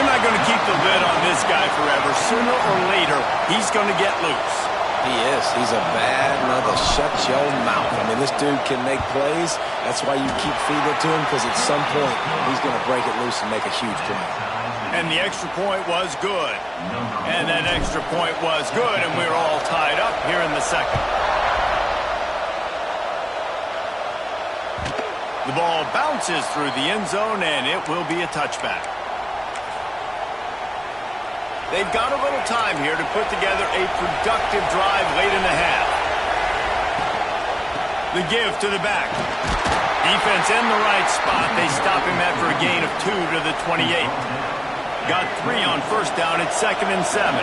You're not going to keep the lid on this guy forever. Sooner or later, he's going to get loose. He is. He's a bad mother. Shut your mouth. I mean, this dude can make plays. That's why you keep feeding it to him, because at some point, he's going to break it loose and make a huge play. And the extra point was good. And that extra point was good, and we're all tied up here in the second. The ball bounces through the end zone, and it will be a touchback. They've got a little time here to put together a productive drive late in the half. The give to the back. Defense in the right spot. They stop him after a gain of 2 to the 28. Got 3 on first down. It's 2nd and 7.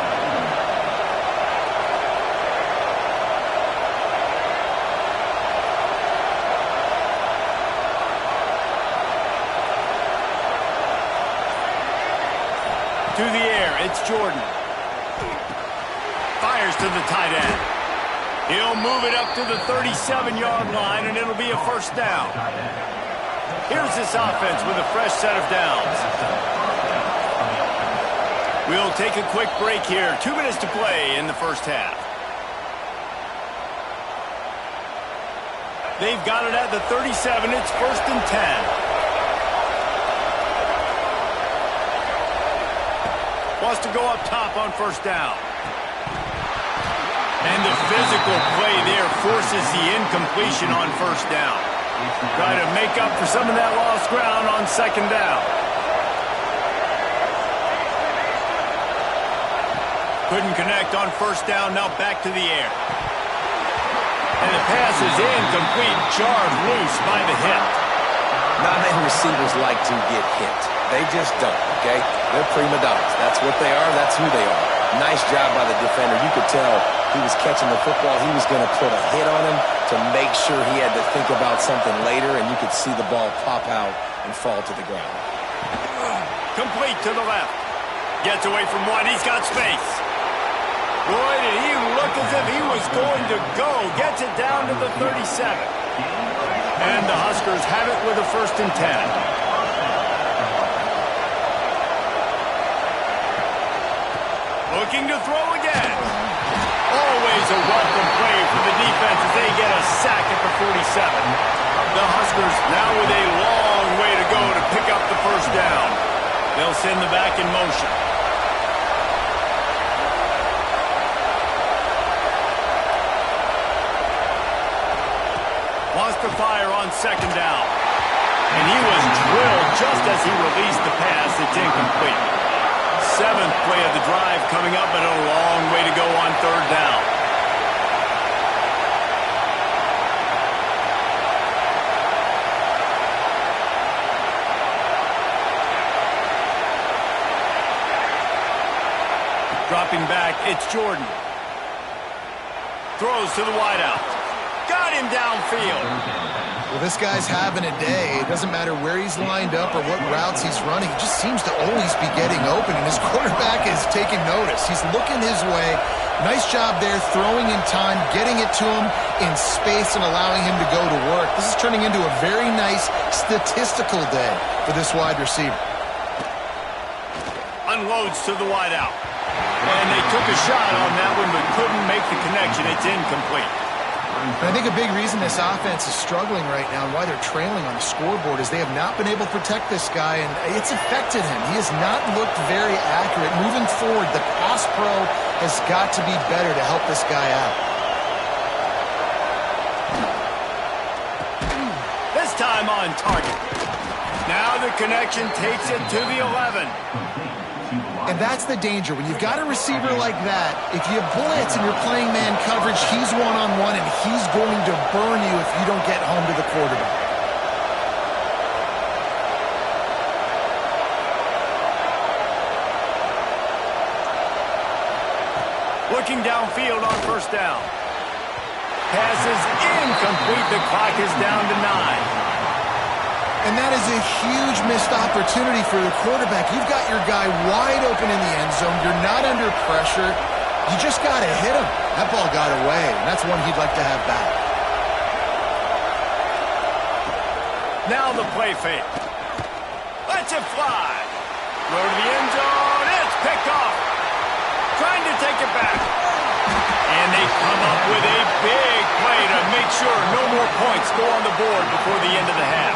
To the air, it's Jordan. Fires to the tight end. He'll move it up to the 37-yard line, and it'll be a first down. Here's this offense with a fresh set of downs. We'll take a quick break here. 2 minutes to play in the first half. They've got it at the 37. It's 1st and 10. Wants to go up top on first down. And the physical play there forces the incompletion on first down. Try to make up for some of that lost ground on 2nd down. Couldn't connect on first down, now back to the air. And the pass is incomplete, jarred loose by the hip. Not many receivers like to get hit. They just don't, okay? They're prima donnas. That's what they are. That's who they are. Nice job by the defender. You could tell he was catching the football. He was going to put a hit on him to make sure he had to think about something later, and you could see the ball pop out and fall to the ground. Complete to the left. Gets away from one. He's got space. Boy, did he look as if he was going to go. Gets it down to the 37. And the Huskers have it with a 1st and 10. Looking to throw again. Always a welcome play for the defense as they get a sack at the 47. The Huskers now with a long way to go to pick up the first down. They'll send the back in motion. Wants to fire on 2nd down. And he was drilled just as he released the pass. It's incomplete. 7th play of the drive coming up, but a long way to go on 3rd down. Dropping back, it's Jordan. Throws to the wideout. Got him downfield. Well, this guy's having a day. It doesn't matter where he's lined up or what routes he's running. He just seems to always be getting open, and his quarterback is taking notice. He's looking his way. Nice job there, throwing in time, getting it to him in space and allowing him to go to work. This is turning into a very nice statistical day for this wide receiver. Unloads to the wideout. And they took a shot on that one, but couldn't make the connection. It's incomplete. And I think a big reason this offense is struggling right now and why they're trailing on the scoreboard is they have not been able to protect this guy, and it's affected him. He has not looked very accurate. Moving forward, the pass pro has got to be better to help this guy out. This time on target. Now the connection takes it to the 11. And that's the danger. When you've got a receiver like that, if you blitz and you're playing man coverage, he's one-on-one, and he's going to burn you if you don't get home to the quarterback. Looking downfield on first down. Pass is incomplete. The clock is down to 9. And that is a huge missed opportunity for the quarterback. You've got your guy wide open in the end zone. You're not under pressure. You just got to hit him. That ball got away, and that's one he'd like to have back. Now the play fake. Lets it fly. Throw to the end zone. It's picked off. Trying to take it back. And they come up with a big play to make sure no more points go on the board before the end of the half.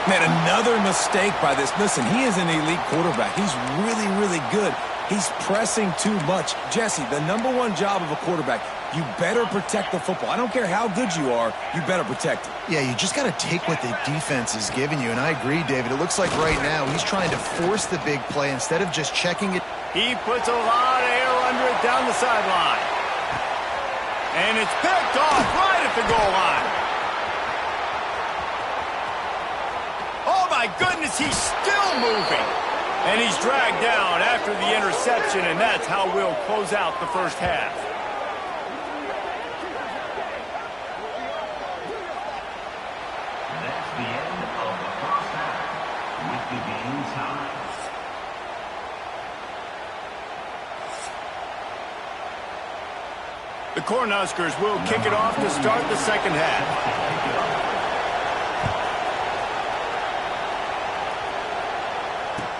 Man, another mistake by this. Listen, he is an elite quarterback. He's really, really good. He's pressing too much. Jesse, the number one job of a quarterback, you better protect the football. I don't care how good you are, you better protect it. Yeah, you just got to take what the defense is giving you, and I agree, David. It looks like right now he's trying to force the big play instead of just checking it. He puts a lot of air under it down the sideline. And it's picked off right at the goal line. Oh, my goodness, he's still moving. And he's dragged down after the interception, and that's how we'll close out the first half. That's the end of the first half. With the game tied. The Cornhuskers will kick it off to start the second half.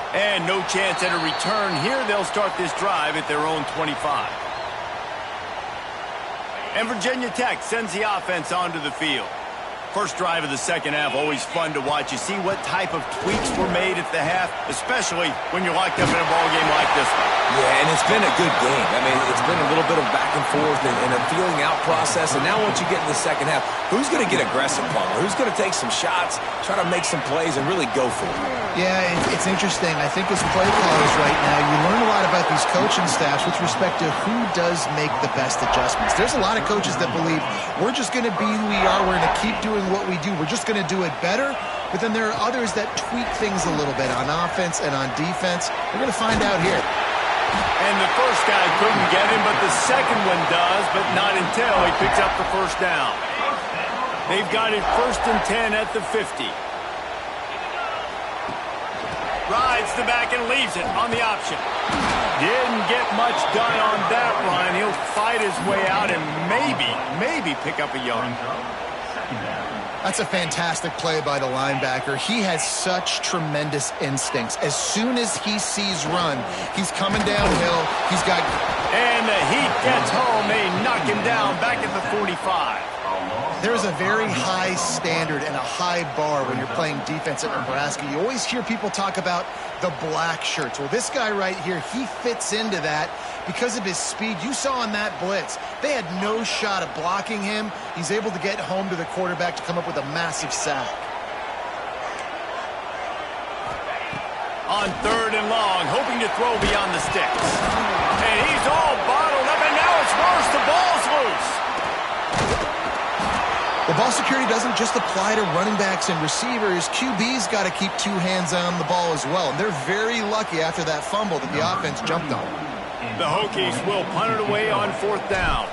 And no chance at a return here. They'll start this drive at their own 25. And Virginia Tech sends the offense onto the field. First drive of the second half, always fun to watch. You see what type of tweaks were made at the half, especially when you're locked up in a ball game like this one. Yeah, and it's been a good game. I mean, it's been a little bit of back and forth and a feeling out process. And now once you get in the second half, who's going to get aggressive, Palmer? Who's going to take some shots, try to make some plays, and really go for it? Yeah, it's interesting. I think as play callers right now, you learn a lot about these coaching staffs with respect to who does make the best adjustments. There's a lot of coaches that believe we're just going to be who we are. We're going to keep doing what we do. We're just going to do it better. But then there are others that tweak things a little bit on offense and on defense. We're going to find out here. And the first guy couldn't get him, but the second one does, but not until he picks up the first down. They've got it 1st and 10 at the 50. Rides the back and leaves it on the option. Didn't get much done on that run. He'll fight his way out and maybe pick up a yard. That's a fantastic play by the linebacker. He has such tremendous instincts. As soon as he sees run, he's coming downhill. He's got... And the heat gets home. They knock him down back at the 45. There's a very high standard and a high bar when you're playing defense at Nebraska. You always hear people talk about the black shirts. Well, this guy right here, he fits into that because of his speed. You saw in that blitz, they had no shot of blocking him. He's able to get home to the quarterback to come up with a massive sack. On 3rd and long, hoping to throw beyond the sticks. And he's all bottled up, and now it's worse. The ball's loose. Well, ball security doesn't just apply to running backs and receivers. QB's got to keep two hands on the ball as well. And they're very lucky after that fumble that the offense jumped on. The Hokies will punt it away on 4th down.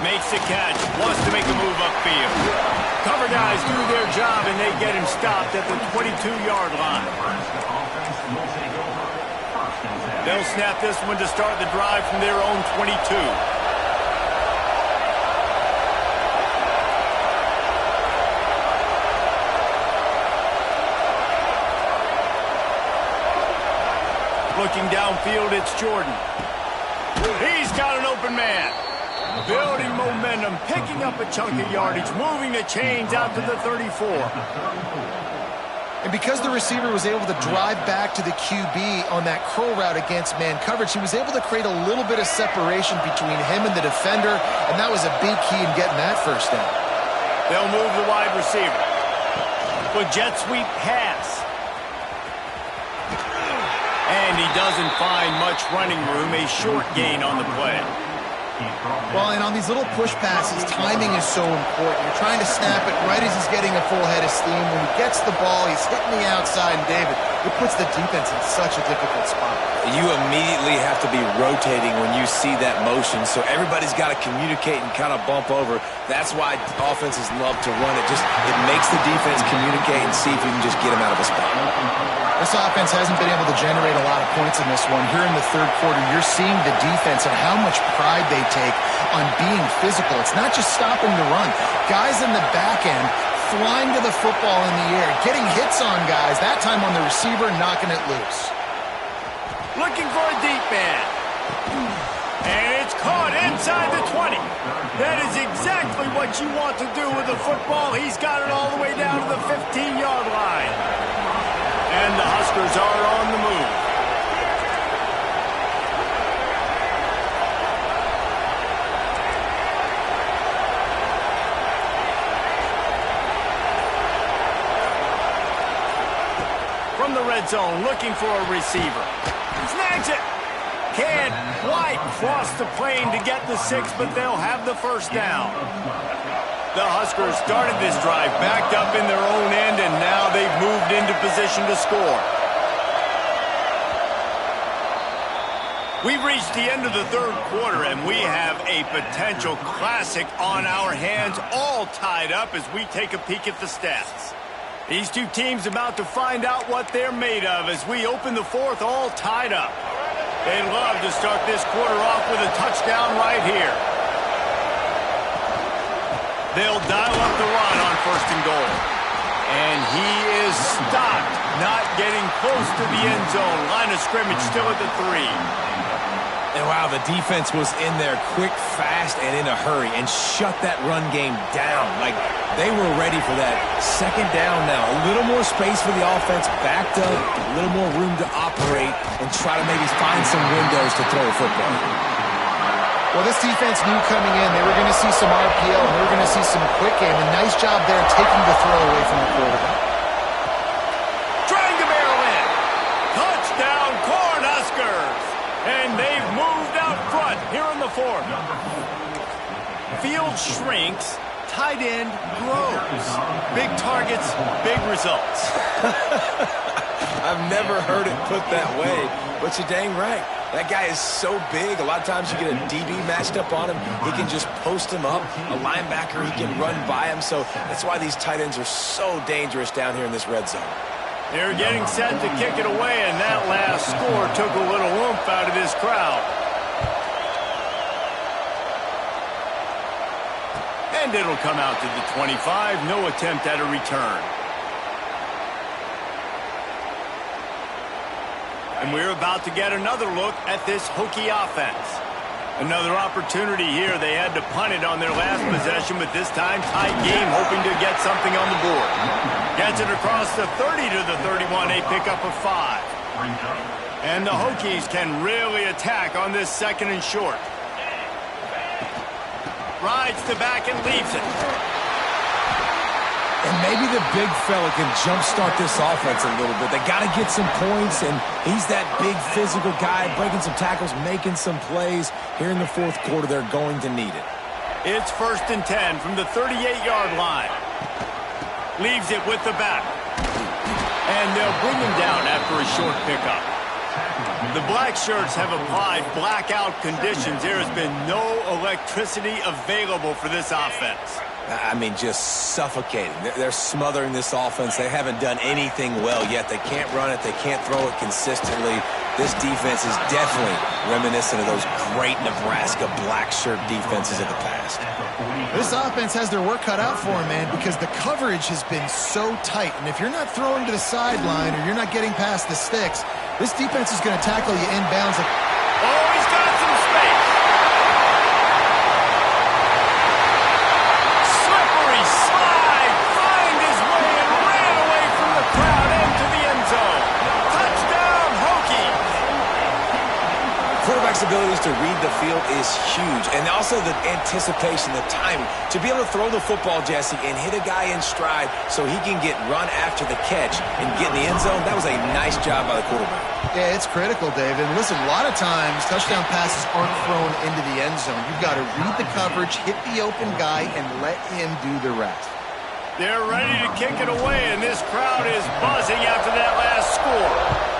Makes the catch, wants to make a move upfield. Cover guys do their job, and they get him stopped at the 22-yard line. They'll snap this one to start the drive from their own 22. Looking downfield, it's Jordan. He's got an open man. Building momentum, picking up a chunk of yardage, moving the chains out to the 34. And because the receiver was able to drive back to the QB on that curl route against man coverage, he was able to create a little bit of separation between him and the defender, and that was a big key in getting that first down. They'll move the wide receiver. With jet sweep pass. And he doesn't find much running room, a short gain on the play. Well, and on these little push passes, timing is so important. You're trying to snap it right as he's getting a full head of steam. When he gets the ball, he's hitting the outside, and David, it puts the defense in such a difficult spot. You immediately have to be rotating when you see that motion, so everybody's got to communicate and kind of bump over. That's why offenses love to run it. It makes the defense communicate and see if you can just get them out of a spot. This offense hasn't been able to generate a lot of points in this one. Here in the third quarter, you're seeing the defense and how much pride they take on being physical. It's not just stopping the run. Guys in the back end flying to the football in the air, getting hits on guys, that time on the receiver, knocking it loose. Looking for a deep man. And it's caught inside the 20. That is exactly what you want to do with the football. He's got it all the way down to the 15-yard line. And the Huskers are on the move. From the red zone, looking for a receiver. Snags it. Can't quite cross the plane to get the 6, but they'll have the first down. The Huskers started this drive backed up in their own end, and now they've moved into position to score. We've reached the end of the third quarter, and we have a potential classic on our hands, all tied up as we take a peek at the stats. These two teams about to find out what they're made of as we open the fourth, all tied up. They love to start this quarter off with a touchdown right here. They'll dial up the run on 1st and goal. And he is stopped, not getting close to the end zone. Line of scrimmage still at the 3. And wow, the defense was in there quick, fast, and in a hurry and shut that run game down. Like, they were ready for that second down now. A little more space for the offense, backed up, a little more room to operate and try to maybe find some windows to throw a football. Well, this defense knew coming in they were going to see some RPO and they were going to see some quick game. A nice job there taking the throw away from the quarterback. Trying to barrel in. Touchdown, Cornhuskers. And they've moved out front here in the fourth. Field shrinks, tight end grows. Big targets, big results. I've never heard it put that way, but you're dang right. That guy is so big. A lot of times you get a DB matched up on him. He can just post him up. A linebacker, he can run by him. So that's why these tight ends are so dangerous down here in this red zone. They're getting set to kick it away, and that last score took a little oomph out of this crowd. And it'll come out to the 25. No attempt at a return. And we're about to get another look at this Hokie offense. Another opportunity here. They had to punt it on their last possession, but this time tight game, hoping to get something on the board. Gets it across the 30 to the 31, a pickup of 5. And the Hokies can really attack on this 2nd and short. Rides to back and leaves it. And maybe the big fella can jumpstart this offense a little bit. They got to get some points, and he's that big physical guy, breaking some tackles, making some plays. Here in the fourth quarter, they're going to need it. It's 1st and 10 from the 38-yard line. Leaves it with the back. And they'll bring him down after a short pickup. The black shirts have applied blackout conditions. There has been no electricity available for this offense. I mean, just suffocating. They're smothering this offense. They haven't done anything well yet. They can't run it. They can't throw it consistently. This defense is definitely reminiscent of those great Nebraska black shirt defenses of the past. This offense has their work cut out for them, man, because the coverage has been so tight. And if you're not throwing to the sideline or you're not getting past the sticks, this defense is going to tackle you inbounds. Oh, he's got some space. Slippery slide, find his way and ran away from the crowd into the end zone. Touchdown, Hokies. Quarterback's abilities to read the field is huge. And also the anticipation, the timing. To be able to throw the football, Jesse, and hit a guy in stride so he can get run after the catch and get in the end zone, that was a nice job by the quarterback. Yeah, it's critical, David. Listen, a lot of times touchdown passes aren't thrown into the end zone. You've got to read the coverage, hit the open guy, and let him do the rest. They're ready to kick it away, and this crowd is buzzing after that last score.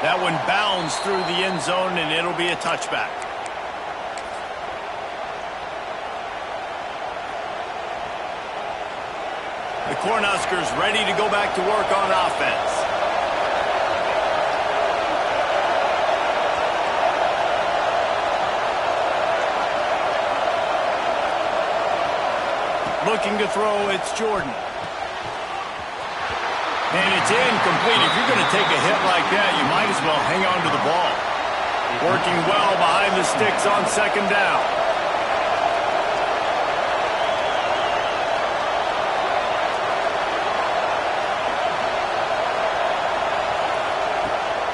That one bounds through the end zone, and it'll be a touchback. The Cornhuskers ready to go back to work on offense. Looking to throw, it's Jordan. And it's incomplete. If you're going to take a hit like that, you might as well hang on to the ball. Working well behind the sticks on second down.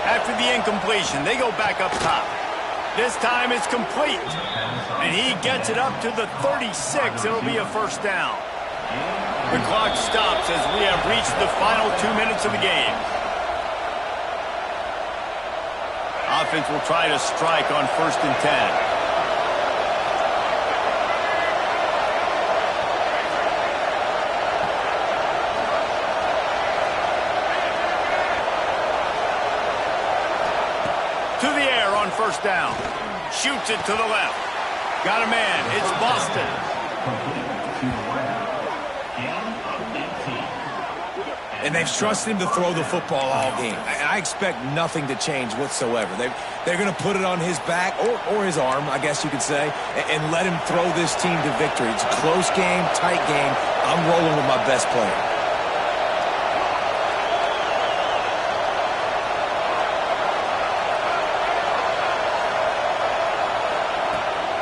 After the incompletion, they go back up top. This time it's complete. And he gets it up to the 36. It'll be a first down. The clock stops as we have reached the final 2 minutes of the game. Offense will try to strike on 1st and 10. To the air on 1st down. Shoots it to the left. Got a man. It's Boston. And they've trusted him to throw the football all game. I expect nothing to change whatsoever. They're going to put it on his back, or his arm, I guess you could say, and let him throw this team to victory. It's a close game, tight game. I'm rolling with my best player.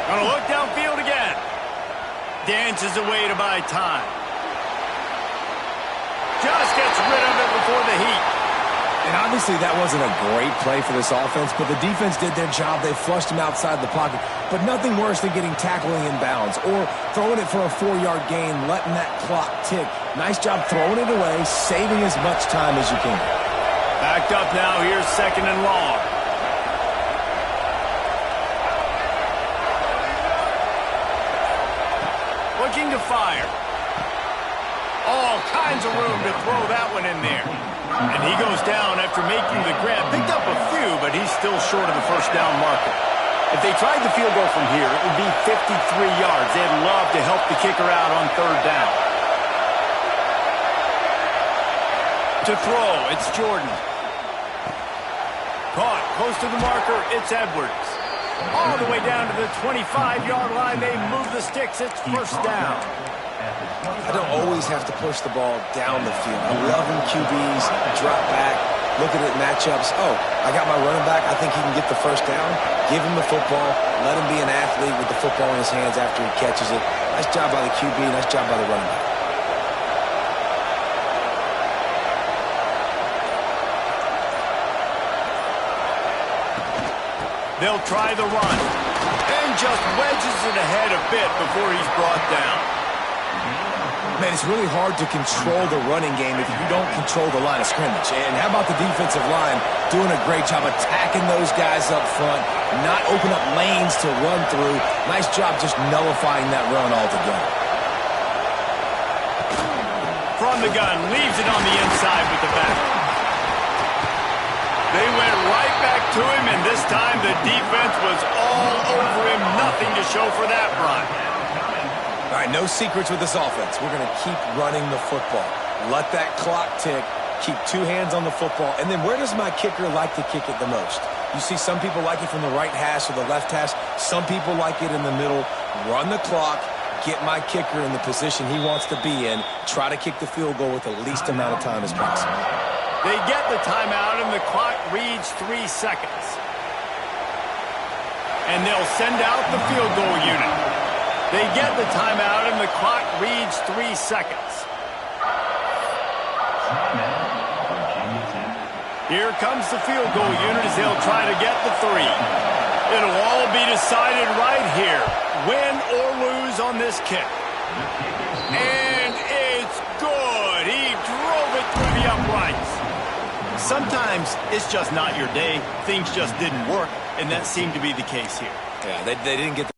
Gonna look downfield again. Dances away to buy time. Just gets rid of it before the heat. And obviously that wasn't a great play for this offense, but the defense did their job. They flushed him outside the pocket. But nothing worse than getting tackling in bounds or throwing it for a 4-yard gain, letting that clock tick. Nice job throwing it away, saving as much time as you can. Backed up now. Here's 2nd and long. Looking to fire. All kinds of room to throw that one in there. And he goes down after making the grab. Picked up a few, but he's still short of the 1st down marker. If they tried the field goal from here, it would be 53 yards. They'd love to help the kicker out on 3rd down. To throw, it's Jordan. Caught close to the marker, it's Edwards. All the way down to the 25-yard line. They move the sticks. It's 1st down. I don't always have to push the ball down the field. I love when QBs drop back, look at it matchups. Oh, I got my running back. I think he can get the 1st down. Give him the football. Let him be an athlete with the football in his hands after he catches it. Nice job by the QB. Nice job by the running back. They'll try the run. And just wedges it ahead a bit before he's brought down. Man, it's really hard to control the running game if you don't control the line of scrimmage. And how about the defensive line doing a great job attacking those guys up front, not open up lanes to run through. Nice job just nullifying that run altogether. From the gun, leaves it on the inside with the back. They went right back to him, and this time the defense was all over him. Nothing to show for that run. All right, no secrets with this offense. We're going to keep running the football. Let that clock tick. Keep 2 hands on the football. And then where does my kicker like to kick it the most? You see some people like it from the right hash or the left hash. Some people like it in the middle. Run the clock. Get my kicker in the position he wants to be in. Try to kick the field goal with the least amount of time as possible. They get the timeout, and the clock reads 3 seconds. And they'll send out the field goal unit. They get the timeout, and the clock reads 3 seconds. Here comes the field goal unit as they'll try to get the 3. It'll all be decided right here, win or lose on this kick. And it's good. He drove it through the uprights. Sometimes it's just not your day. Things just didn't work, and that seemed to be the case here. Yeah, they didn't get the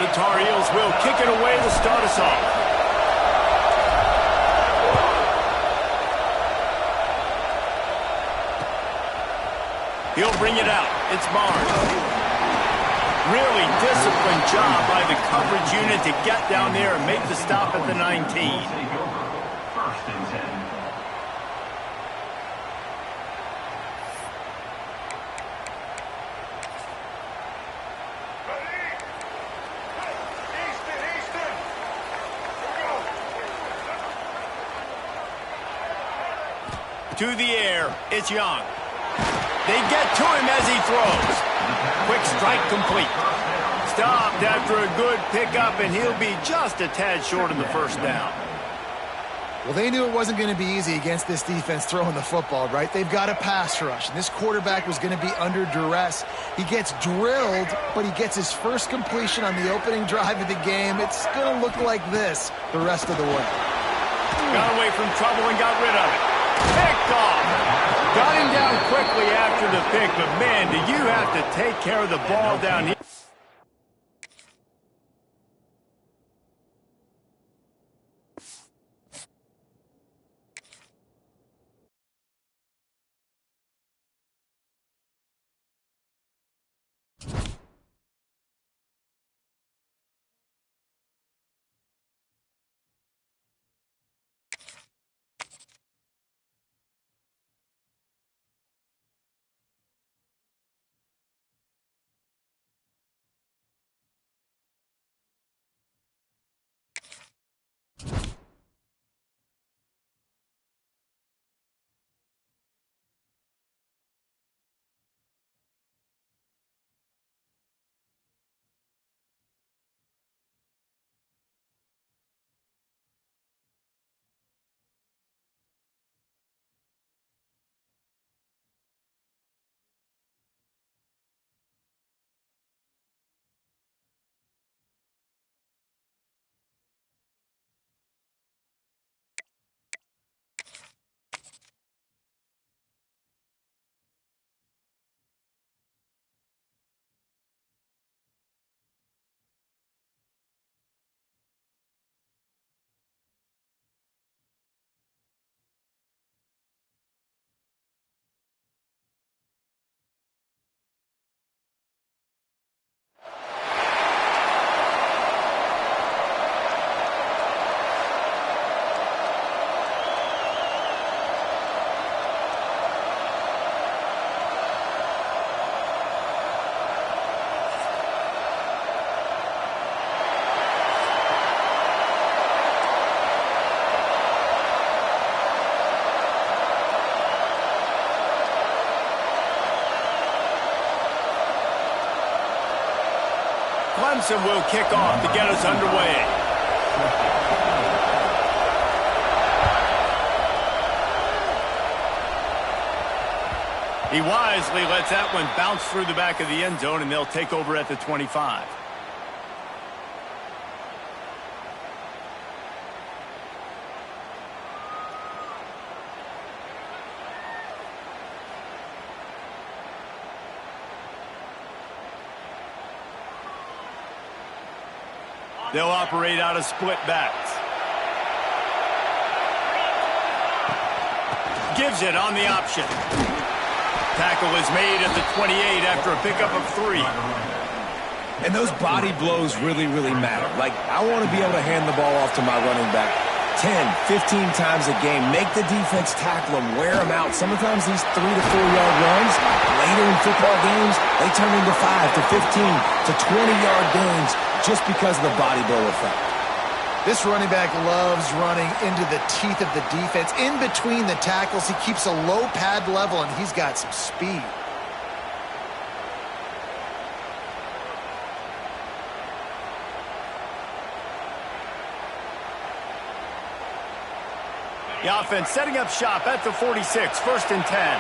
The Tar Heels will kick it away to start us off. He'll bring it out. It's Barnes. Really disciplined job by the coverage unit to get down there and make the stop at the 19. First and 10. To the air, it's Young. They get to him as he throws. Quick strike complete. Stopped after a good pickup, and he'll be just a tad short of the first down. Well, they knew it wasn't going to be easy against this defense throwing the football, right? They've got a pass rush, and this quarterback was going to be under duress. He gets drilled, but he gets his first completion on the opening drive of the game. It's going to look like this the rest of the way. Got away from trouble and got rid of it. Picked off. Got him down quickly after the pick, but man, do you have to take care of the ball down here. Clemson will kick off to get us underway. He wisely lets that one bounce through the back of the end zone, and they'll take over at the 25. They'll operate out of split backs. Gives it on the option. Tackle is made at the 28 after a pickup of 3. And those body blows really, really matter. Like, I want to be able to hand the ball off to my running back 10, 15 times a game. Make the defense tackle them, wear them out. Sometimes these 3 to 4 yard runs, later in football games, they turn into 5 to 15 to 20-yard gains just because of the body blow effect. This running back loves running into the teeth of the defense. In between the tackles, he keeps a low pad level, and he's got some speed. The offense setting up shop at the 46, first and 10.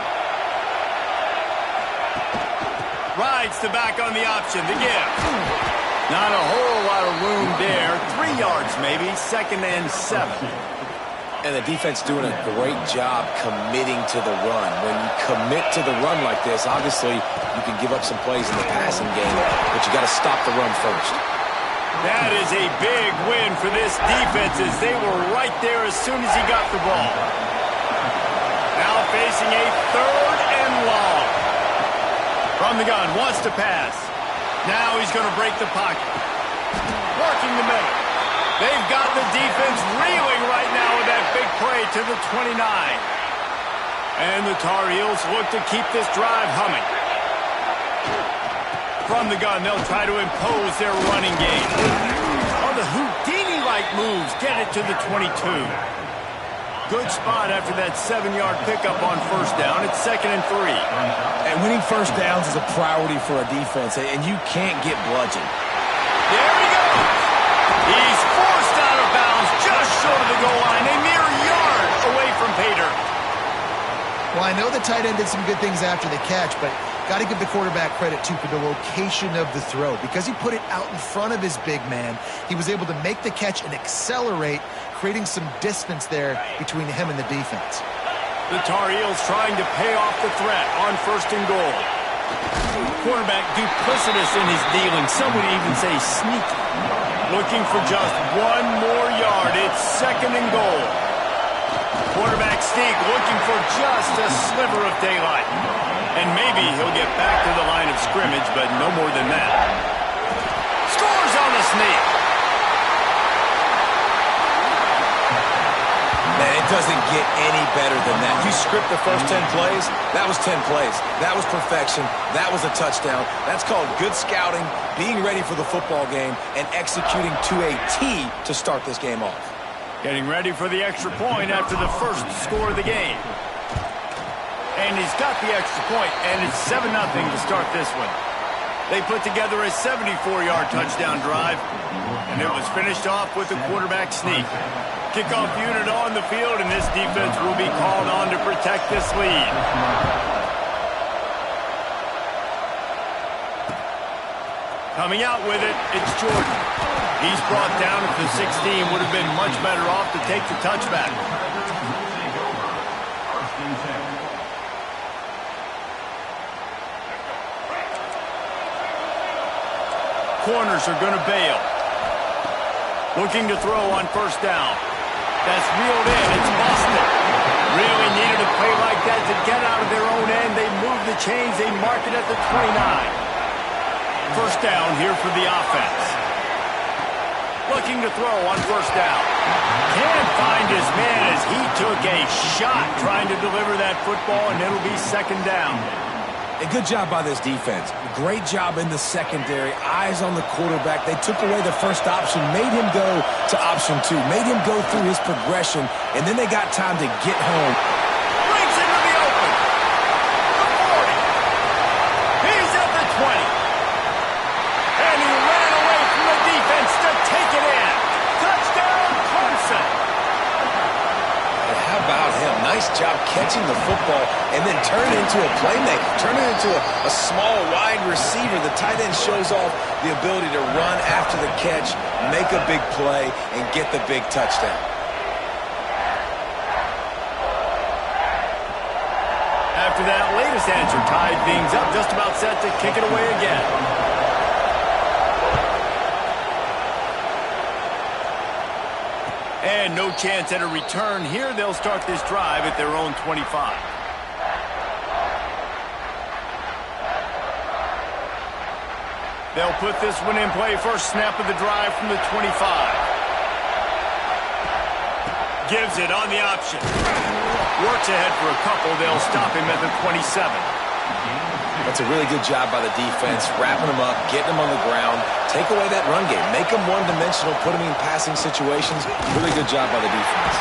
Rides the back on the option, the give. Not a whole lot of room there. 3 yards maybe, second and 7. And the defense doing a great job committing to the run. When you commit to the run like this, obviously you can give up some plays in the passing game, but you got to stop the run first. That is a big win for this defense as they were right there as soon as he got the ball. Now facing a 3rd and long. From the gun, wants to pass. Now he's going to break the pocket. Working the middle. They've got the defense reeling right now with that big play to the 29. And the Tar Heels look to keep this drive humming. From the gun, they'll try to impose their running game. Oh, the Houdini-like moves get it to the 22. Good spot after that 7-yard pickup on 1st down. It's 2nd and 3. And winning first downs is a priority for a defense, and you can't get bludgeoned. There he goes. He's forced out of bounds just short of the goal line, a mere yard away from Pater. Well, I know the tight end did some good things after the catch, but got to give the quarterback credit, too, for the location of the throw. Because he put it out in front of his big man, he was able to make the catch and accelerate, creating some distance there between him and the defense. The Tar Heels trying to pay off the threat on 1st and goal. Quarterback duplicitous in his dealing. Some would even say sneaky. Looking for just 1 more yard. It's 2nd and goal. Quarterback sneak looking for just a sliver of daylight. And maybe he'll get back to the line of scrimmage, but no more than that. Scores on the sneak. Man, it doesn't get any better than that. You script the first 10 plays, that was 10 plays. That was perfection. That was a touchdown. That's called good scouting, being ready for the football game, and executing to a T to start this game off. Getting ready for the extra point after the first score of the game. And he's got the extra point, and it's 7-0 to start this one. They put together a 74-yard touchdown drive, and it was finished off with a quarterback sneak. Kickoff unit on the field, and this defense will be called on to protect this lead. Coming out with it, it's Jordan. He's brought down at the 16, would have been much better off to take the touchback. Corners are going to bail. Looking to throw on 1st down. That's reeled in. It's busted. Really needed a play like that to get out of their own end. They move the chains. They mark it at the 29. 1st down here for the offense. Looking to throw on 1st down. Can't find his man as he took a shot trying to deliver that football, and it'll be 2nd down. A good job by this defense. Great job in the secondary. Eyes on the quarterback. They took away the first option, made him go to option 2, made him go through his progression, and then they got time to get home. Brings into the open. The 40. He's at the 20. And he ran away from the defense to take it in. Touchdown, Clemson. And how about him? Nice job catching the football and then turn it into a playmaker. Turn it into a small, wide receiver. The tight end shows off the ability to run after the catch, make a big play, and get the big touchdown. After that latest answer tied things up, just about set to kick it away again. And no chance at a return here. They'll start this drive at their own 25. They'll put this one in play. First snap of the drive from the 25. Gives it on the option. Works ahead for a couple. They'll stop him at the 27. That's a really good job by the defense, wrapping them up, getting them on the ground, take away that run game, make them one-dimensional, put them in passing situations. Really good job by the defense.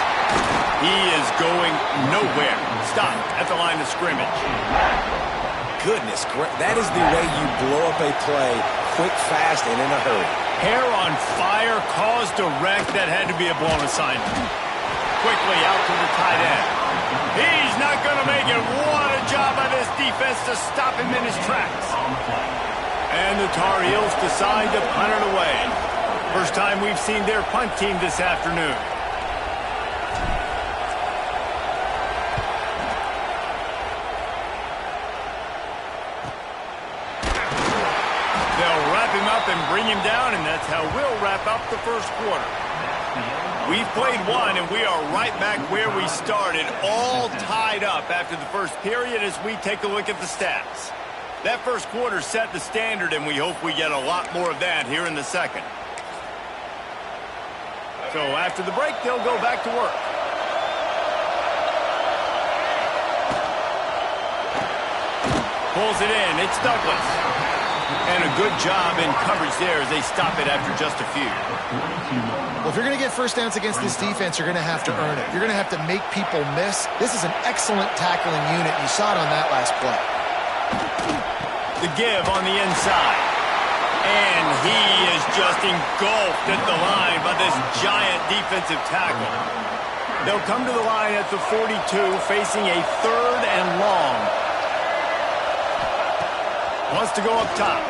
He is going nowhere. Stopped at the line of scrimmage. Goodness, that is the way you blow up a play, quick, fast, and in a hurry. Hair on fire, caused a wreck. That had to be a blown assignment. Quickly out to the tight end. He's not going to make it. What a job by this defense to stop him in his tracks. And the Tar Heels decide to punt it away. First time we've seen their punt team this afternoon. They'll wrap him up and bring him down, and that's how we'll wrap up the first quarter. We've played one, and we are right back where we started, all tied up after the first period as we take a look at the stats. That first quarter set the standard, and we hope we get a lot more of that here in the second. So after the break, they'll go back to work. Pulls it in. It's Douglas. And a good job in coverage there as they stop it after just a few. Well, if you're going to get first downs against this defense, you're going to have to earn it. You're going to have to make people miss. This is an excellent tackling unit. You saw it on that last play. The give on the inside. And he is just engulfed at the line by this giant defensive tackle. They'll come to the line at the 42, facing a 3rd and long. Wants to go up top.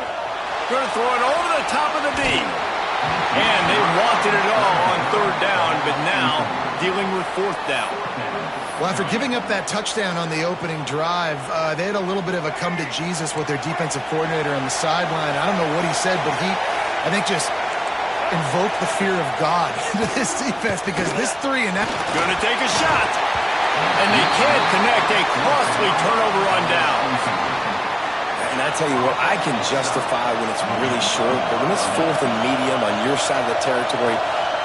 Going to throw it over the top of the D. And they wanted it all on 3rd down, but now dealing with 4th down. Well, after giving up that touchdown on the opening drive, they had a little bit of a come to Jesus with their defensive coordinator on the sideline. I don't know what he said, but he, I think, just invoked the fear of God into this defense because this 3 and out. Going to take a shot. And they can't connect a costly turnover on down. And I tell you what, I can justify when it's really short, but when it's 4th and medium on your side of the territory,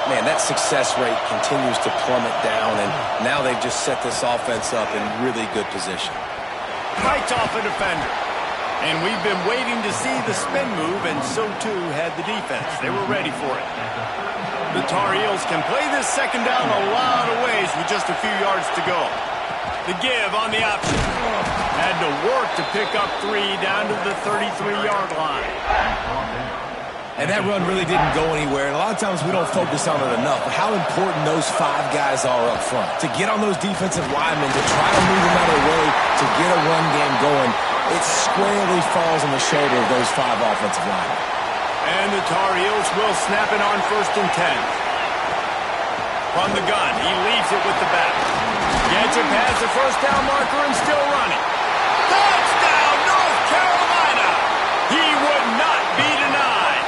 man, that success rate continues to plummet down, and now they've just set this offense up in really good position. Fights off a defender. And we've been waiting to see the spin move, and so too had the defense. They were ready for it. The Tar Heels can play this second down a lot of ways with just a few yards to go. The give on the option. Had to work to pick up 3 down to the 33-yard line. And that run really didn't go anywhere. And a lot of times we don't focus on it enough, but how important those 5 guys are up front. To get on those defensive linemen, to try to move them out of the way, to get a run game going, it squarely falls on the shoulder of those 5 offensive linemen. And the Tar Heels will snap it on 1st and 10. From the gun, he leaves it with the back. Gets it past the 1st down marker and still running. Touchdown, North Carolina! He would not be denied.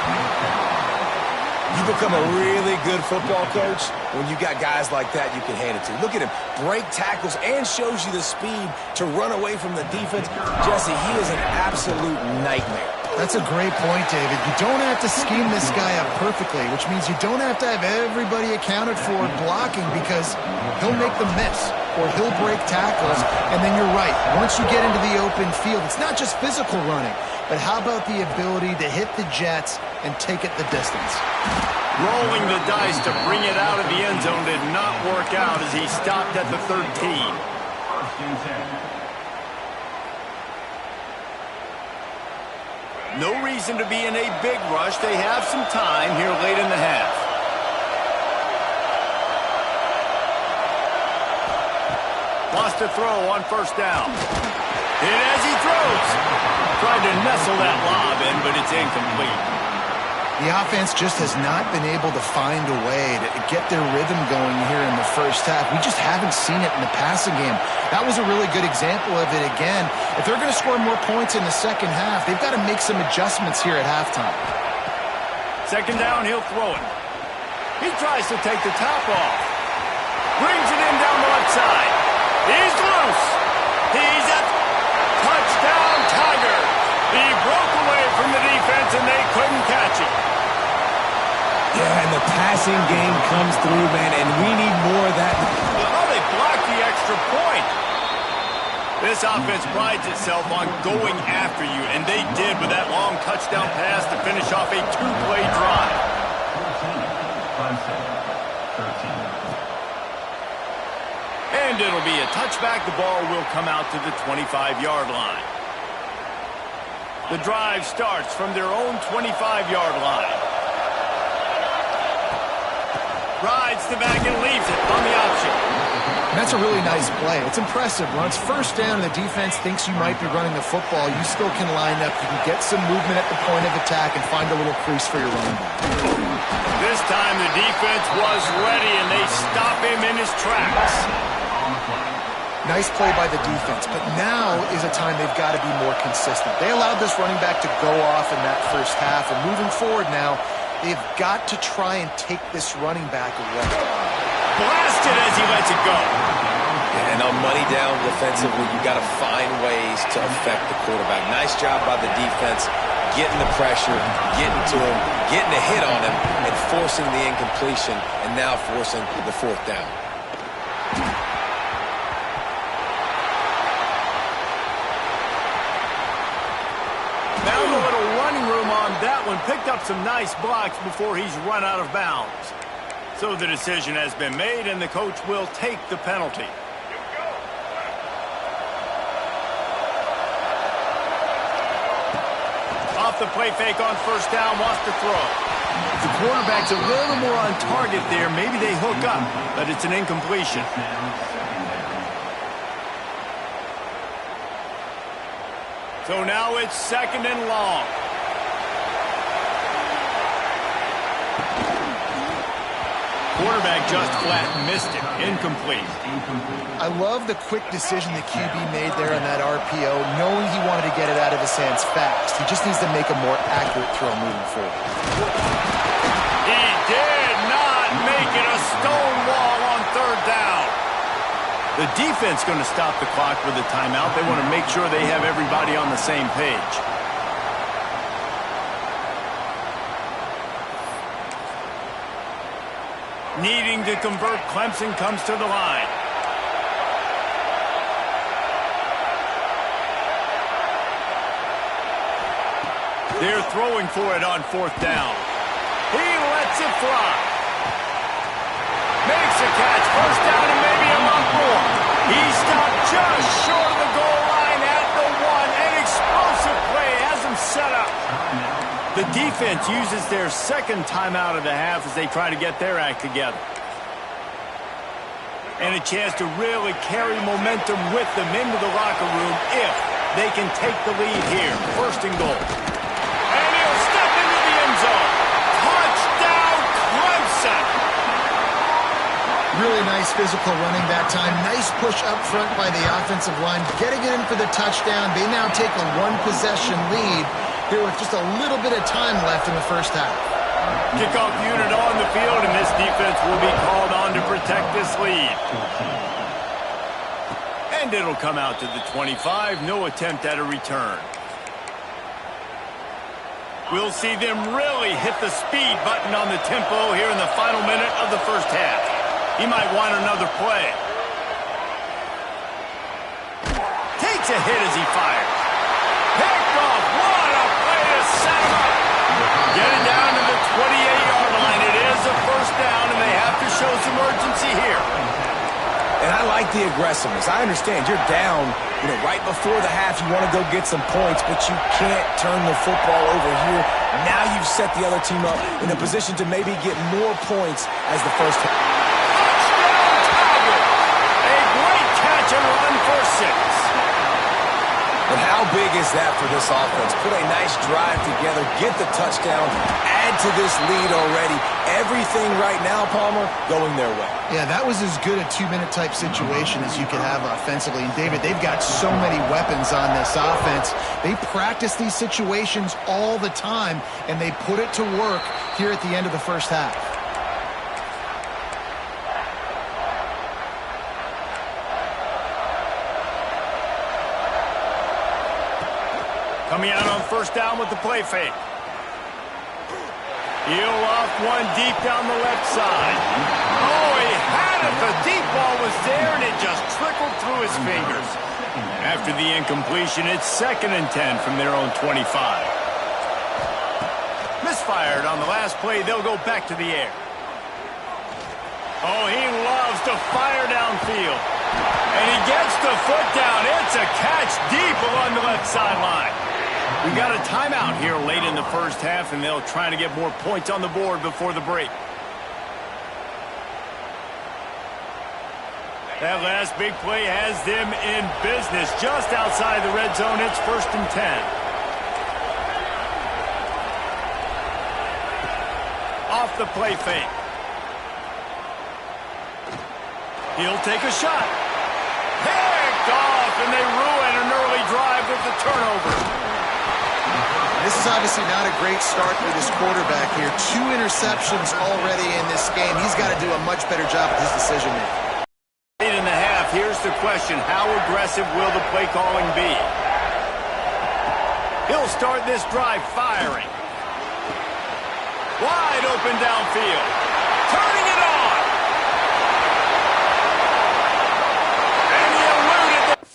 You become a really good football coach when you got guys like that you can hand it to. Look at him, break tackles and shows you the speed to run away from the defense. Jesse, he is an absolute nightmare. That's a great point, David. You don't have to scheme this guy up perfectly, which means you don't have to have everybody accounted for blocking because he'll make them miss or he'll break tackles. And then you're right. Once you get into the open field, it's not just physical running, but how about the ability to hit the jets and take it the distance? Rolling the dice to bring it out of the end zone did not work out as he stopped at the 13. No reason to be in a big rush. They have some time here late in the half. Lost a throw on 1st down. Hit as he throws. Tried to nestle that lob in, but it's incomplete. The offense just has not been able to find a way to get their rhythm going here in the first half. We just haven't seen it in the passing game. That was a really good example of it again. If they're going to score more points in the second half, they've got to make some adjustments here at halftime. 2nd down, he'll throw it. He tries to take the top off. Brings it in down the left side. He's loose. He's at touchdown, Tiger. He broke away from the defense and they couldn't catch him. Yeah, and the passing game comes through, man, and we need more of that. Oh, they blocked the extra point. This offense prides itself on going after you, and they did with that long touchdown pass to finish off a 2-play drive. 13. And it'll be a touchback. The ball will come out to the 25-yard line. The drive starts from their own 25-yard line. Rides the back and leaves it on the option. And that's a really nice play. It's impressive. When it's 1st down and the defense thinks you might be running the football, you still can line up. You can get some movement at the point of attack and find a little crease for your running back. This time the defense was ready and they stop him in his tracks. Nice play by the defense, but now is a time they've got to be more consistent. They allowed this running back to go off in that first half, and moving forward now, they've got to try and take this running back away. Blasted as he lets it go. And on money down defensively, you got to find ways to affect the quarterback. Nice job by the defense, getting the pressure, getting to him, getting a hit on him, and forcing the incompletion, and now forcing the fourth down. Found a little running room on that one. Picked up some nice blocks before he's run out of bounds. So the decision has been made, and the coach will take the penalty. Off the play fake on first down, wants to throw. The quarterback's a little more on target there. Maybe they hook up, but it's an incompletion. So now it's 2nd and long. Quarterback just flat missed it. Incomplete. I love the quick decision the QB made there on that RPO, knowing he wanted to get it out of his hands fast. He just needs to make a more accurate throw moving forward. He did not make it. A stone wall on 3rd down. The defense going to stop the clock with a timeout. They want to make sure they have everybody on the same page. Needing to convert, Clemson comes to the line. They're throwing for it on 4th down. He lets it fly. Makes a catch. 1st down and maybe a lot more. He stopped just short of the goal line at the 1. An explosive play has him set up. The defense uses their 2nd timeout of the half as they try to get their act together. And a chance to really carry momentum with them into the locker room if they can take the lead here. 1st and goal. And he'll step into the end zone. Touchdown, Clemson! Really nice physical running that time. Nice push up front by the offensive line. Getting it in for the touchdown. They now take a 1-possession lead here with just a little bit of time left in the first half. Kickoff unit on the field, and this defense will be called on to protect this lead. And it'll come out to the 25. No attempt at a return. We'll see them really hit the speed button on the tempo here in the final minute of the first half. He might want another play. Takes a hit as he fires. Picked off. What a play to set him up. Get it down to the 28-yard line. It is a 1st down, and they have to show some urgency here. And I like the aggressiveness. I understand you're down, right before the half. You want to go get some points, but you can't turn the football over here. Now you've set the other team up in a position to maybe get more points as the first half. A great catch and run for 6. But how big is that for this offense? Put a nice drive together, get the touchdown, add to this lead already. Everything right now, Palmer, going their way. Yeah, that was as good a 2-minute type situation as you could have offensively. And, David, they've got so many weapons on this offense. They practice these situations all the time, and they put it to work here at the end of the first half. Coming out on 1st down with the play fake. He'll off one deep down the left side. Oh, he had it. The deep ball was there, and it just trickled through his fingers. After the incompletion, it's 2nd and 10 from their own 25. Misfired on the last play. They'll go back to the air. Oh, he loves to fire downfield. And he gets the foot down. It's a catch deep along the left sideline. We got a timeout here late in the first half, and they'll try to get more points on the board before the break. That last big play has them in business just outside the red zone. It's 1st and 10. Off the play fake. He'll take a shot. Hey! they ruin an early drive with the turnover. This is obviously not a great start for this quarterback here. 2 interceptions already in this game. He's got to do a much better job with his decision-making. 8.5. Here's the question. How aggressive will the play calling be? He'll start this drive firing. Wide open downfield. Turning it on. And he eluded the...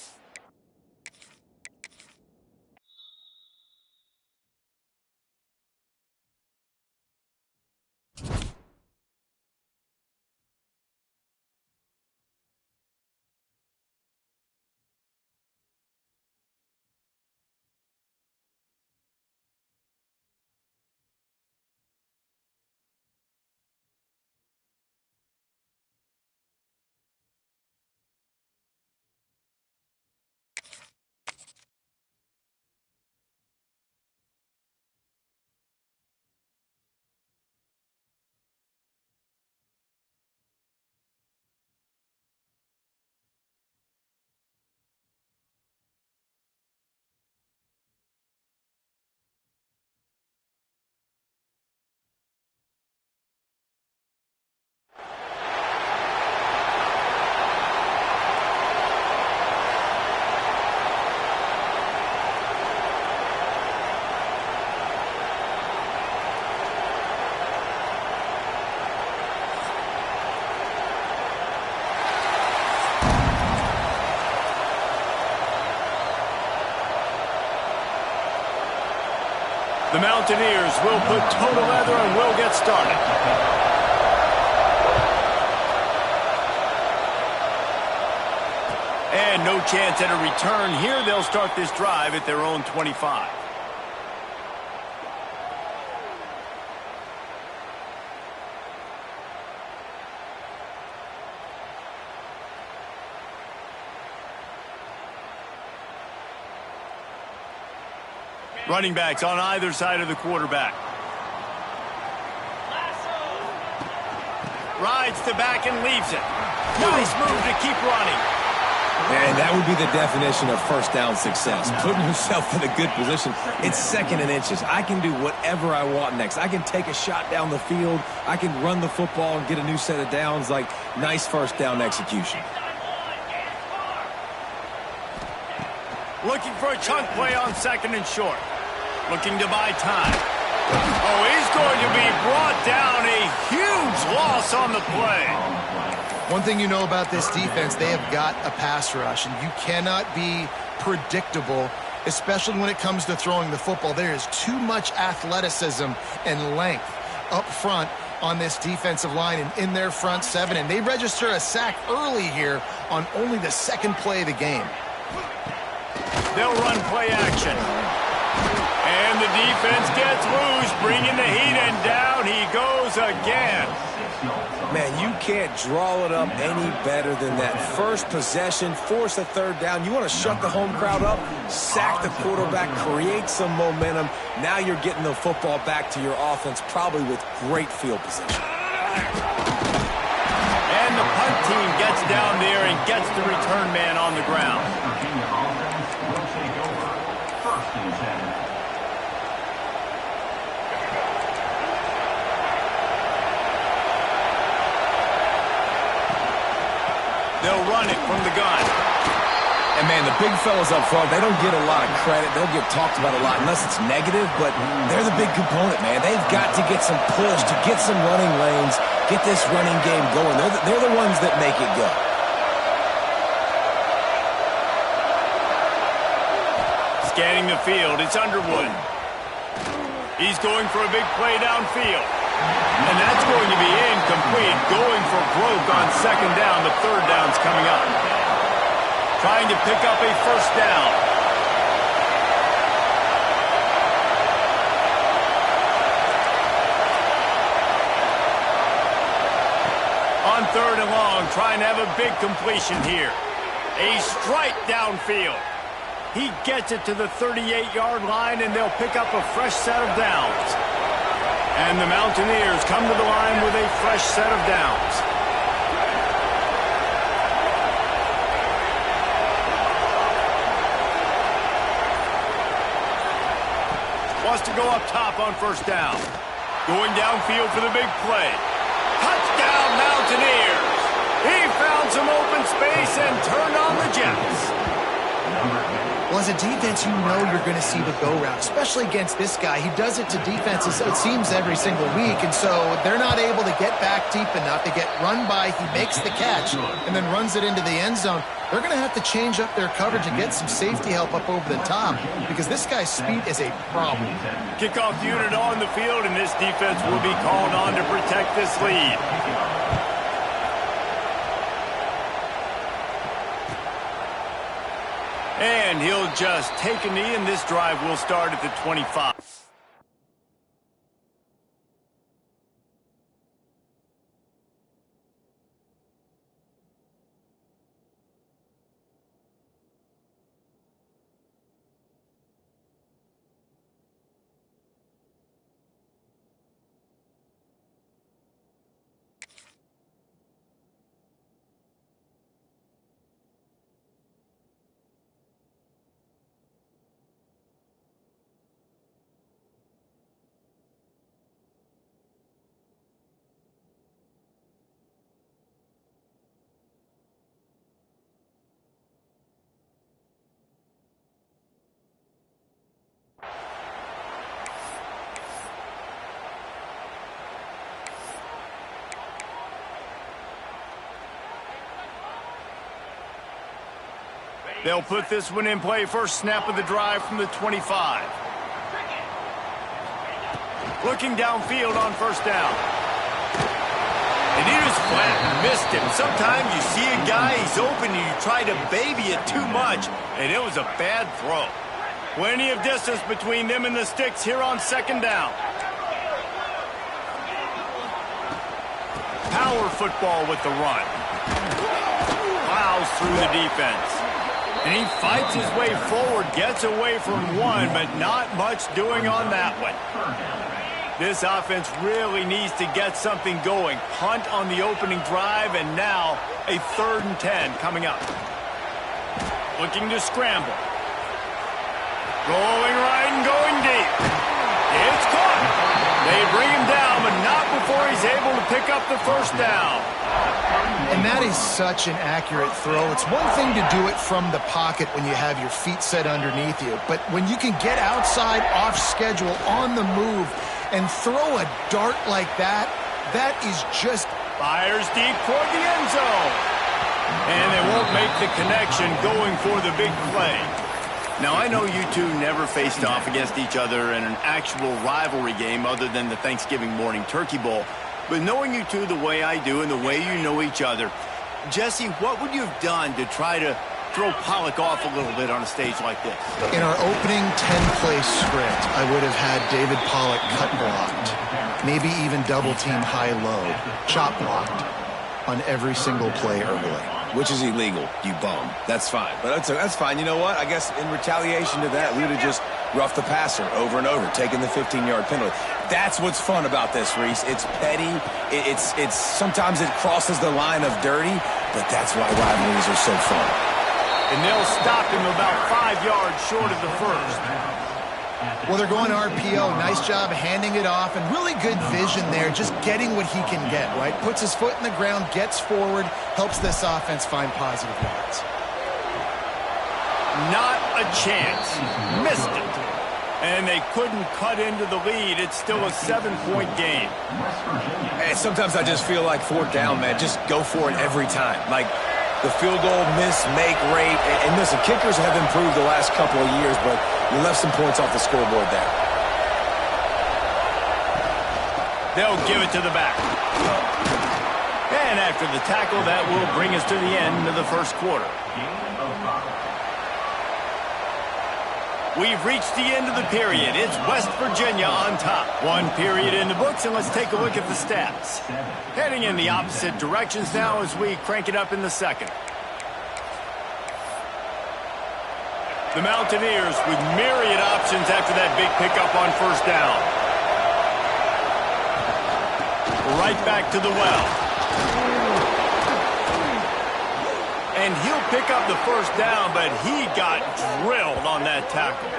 The Mountaineers will put total leather and will get started. And no chance at a return here. They'll start this drive at their own 25. Running backs on either side of the quarterback. Rides the back and leaves it. Nice move to keep running. And that would be the definition of first down success. Putting yourself in a good position. It's 2nd and inches. I can do whatever I want next. I can take a shot down the field. I can run the football and get a new set of downs. Like, nice first down execution. Looking for a chunk play on 2nd and short. Looking to buy time. Oh, he's going to be brought down. A huge loss on the play. One thing you know about this defense, they have got a pass rush, and you cannot be predictable, especially when it comes to throwing the football. There is too much athleticism and length up front on this defensive line and in their front 7, and they register a sack early here on only the 2nd play of the game. They'll run play action. And the defense gets loose, bringing the heat, and down he goes again. Man, you can't draw it up any better than that. First possession, force a 3rd down. You want to shut the home crowd up, sack the quarterback, create some momentum. Now you're getting the football back to your offense, probably with great field position. And the punt team gets down there and gets the return man on the ground. They'll run it from the gun. And, man, the big fellas up front, they don't get a lot of credit. They'll get talked about a lot unless it's negative, but they're the big component, man. They've got to get some push, to get some running lanes, get this running game going. They're the ones that make it go. Scanning the field, it's Underwood. He's going for a big play downfield. And that's going to be incomplete. Going for broke on 2nd down. The 3rd down's coming up. Trying to pick up a first down. On 3rd and long, trying to have a big completion here. A strike downfield. He gets it to the 38-yard line, and they'll pick up a fresh set of downs. And the Mountaineers come to the line with a fresh set of downs. Wants to go up top on first down. Going downfield for the big play. Touchdown, Mountaineers! He found some open space and turned on the Jets. Well, as a defense, you know you're going to see the go route, especially against this guy. He does it to defenses, it seems, every single week, and so they're not able to get back deep enough. They get run by, he makes the catch, and then runs it into the end zone. They're going to have to change up their coverage and get some safety help up over the top because this guy's speed is a problem. Kickoff unit on the field, and this defense will be called on to protect this lead. And he'll just take a knee, and this drive will start at the 25. They'll put this one in play. First snap of the drive from the 25. Looking downfield on first down. And he was flat, missed him. Sometimes you see a guy, he's open, and you try to baby it too much, and it was a bad throw. Plenty of distance between them and the sticks here on second down. Power football with the run. Plows through the defense. And he fights his way forward, gets away from one, but not much doing on that one. This offense really needs to get something going. Punt on the opening drive, and now a 3rd and 10 coming up. Looking to scramble. Rolling right and going deep. It's caught. They bring him down, but not before he's able to pick up the first down. And that is such an accurate throw. It's one thing to do it from the pocket when you have your feet set underneath you, but when you can get outside, off schedule, on the move, and throw a dart like that, that is just... Fires deep toward the end zone. And they won't make the connection going for the big play. Now, I know you two never faced off against each other in an actual rivalry game other than the Thanksgiving morning Turkey Bowl. But knowing you two the way I do and the way you know each other, Jesse, what would you have done to try to throw Pollock off a little bit on a stage like this? In our opening 10-play script, I would have had David Pollock cut blocked, maybe even double-team high-low, chop blocked on every single play early. Which is illegal, you bum. That's fine. But that's fine. You know what? I guess in retaliation to that, we would have just roughed the passer over and over, taking the 15-yard penalty. That's what's fun about this, Reese. It's petty. It's sometimes it crosses the line of dirty, but that's why rivalries are so fun. And they'll stop him about 5 yards short of the first. Well, they're going RPO. Nice job handing it off, and really good vision there, just getting what he can get, right? Puts his foot in the ground, gets forward, helps this offense find positive yards. Not a chance. Missed it. And they couldn't cut into the lead. It's still a 7-point game. Hey, sometimes I just feel like 4th down, man. Just go for it every time. Like the field goal miss-make rate. And listen, kickers have improved the last couple of years, but you left some points off the scoreboard there. They'll give it to the back. And after the tackle, that will bring us to the end of the first quarter. We've reached the end of the period. It's West Virginia on top. 1 period in the books, and let's take a look at the stats. Heading in the opposite directions now as we crank it up in the second. The Mountaineers with myriad options after that big pickup on first down. Right back to the well. And he'll pick up the first down, but he got drilled on that tackle.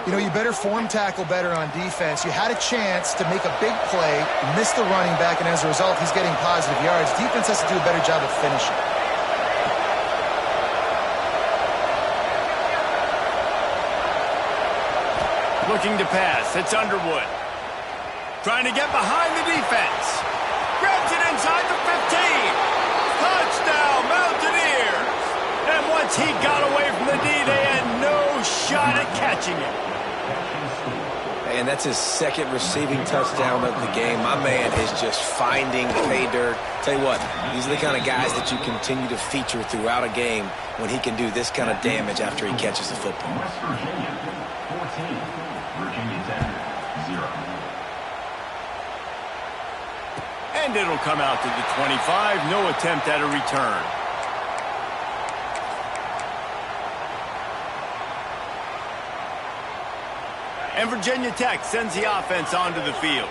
You know, you better form tackle better on defense. You had a chance to make a big play, missed the running back, and as a result, he's getting positive yards. Defense has to do a better job of finishing. Looking to pass. It's Underwood. Trying to get behind the defense. Grabs it inside the 15. Touchdown, Mountaineers. And once he got away from the D, they had no shot at catching him. And that's his second receiving touchdown of the game. My man is just finding pay dirt. Tell you what, these are the kind of guys that you continue to feature throughout a game when he can do this kind of damage after he catches the football. Virginia 14, Virginia Tech 0. And it'll come out to the 25. No attempt at a return. And Virginia Tech sends the offense onto the field.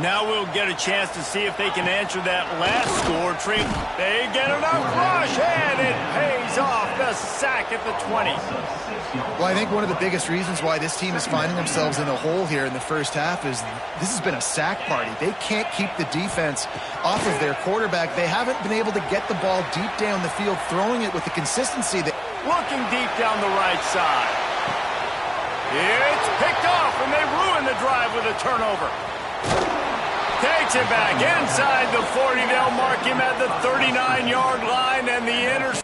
Now we'll get a chance to see if they can answer that last score trick. They get enough rush, and it pays off. The sack at the 20. Well, I think one of the biggest reasons why this team is finding themselves in a hole here in the first half is this has been a sack party. They can't keep the defense off of their quarterback. They haven't been able to get the ball deep down the field, throwing it with the consistency that... Looking deep down the right side. It's picked off, and they ruin the drive with a turnover. Takes it back inside the 40. They'll mark him at the 39-yard line, and the interception.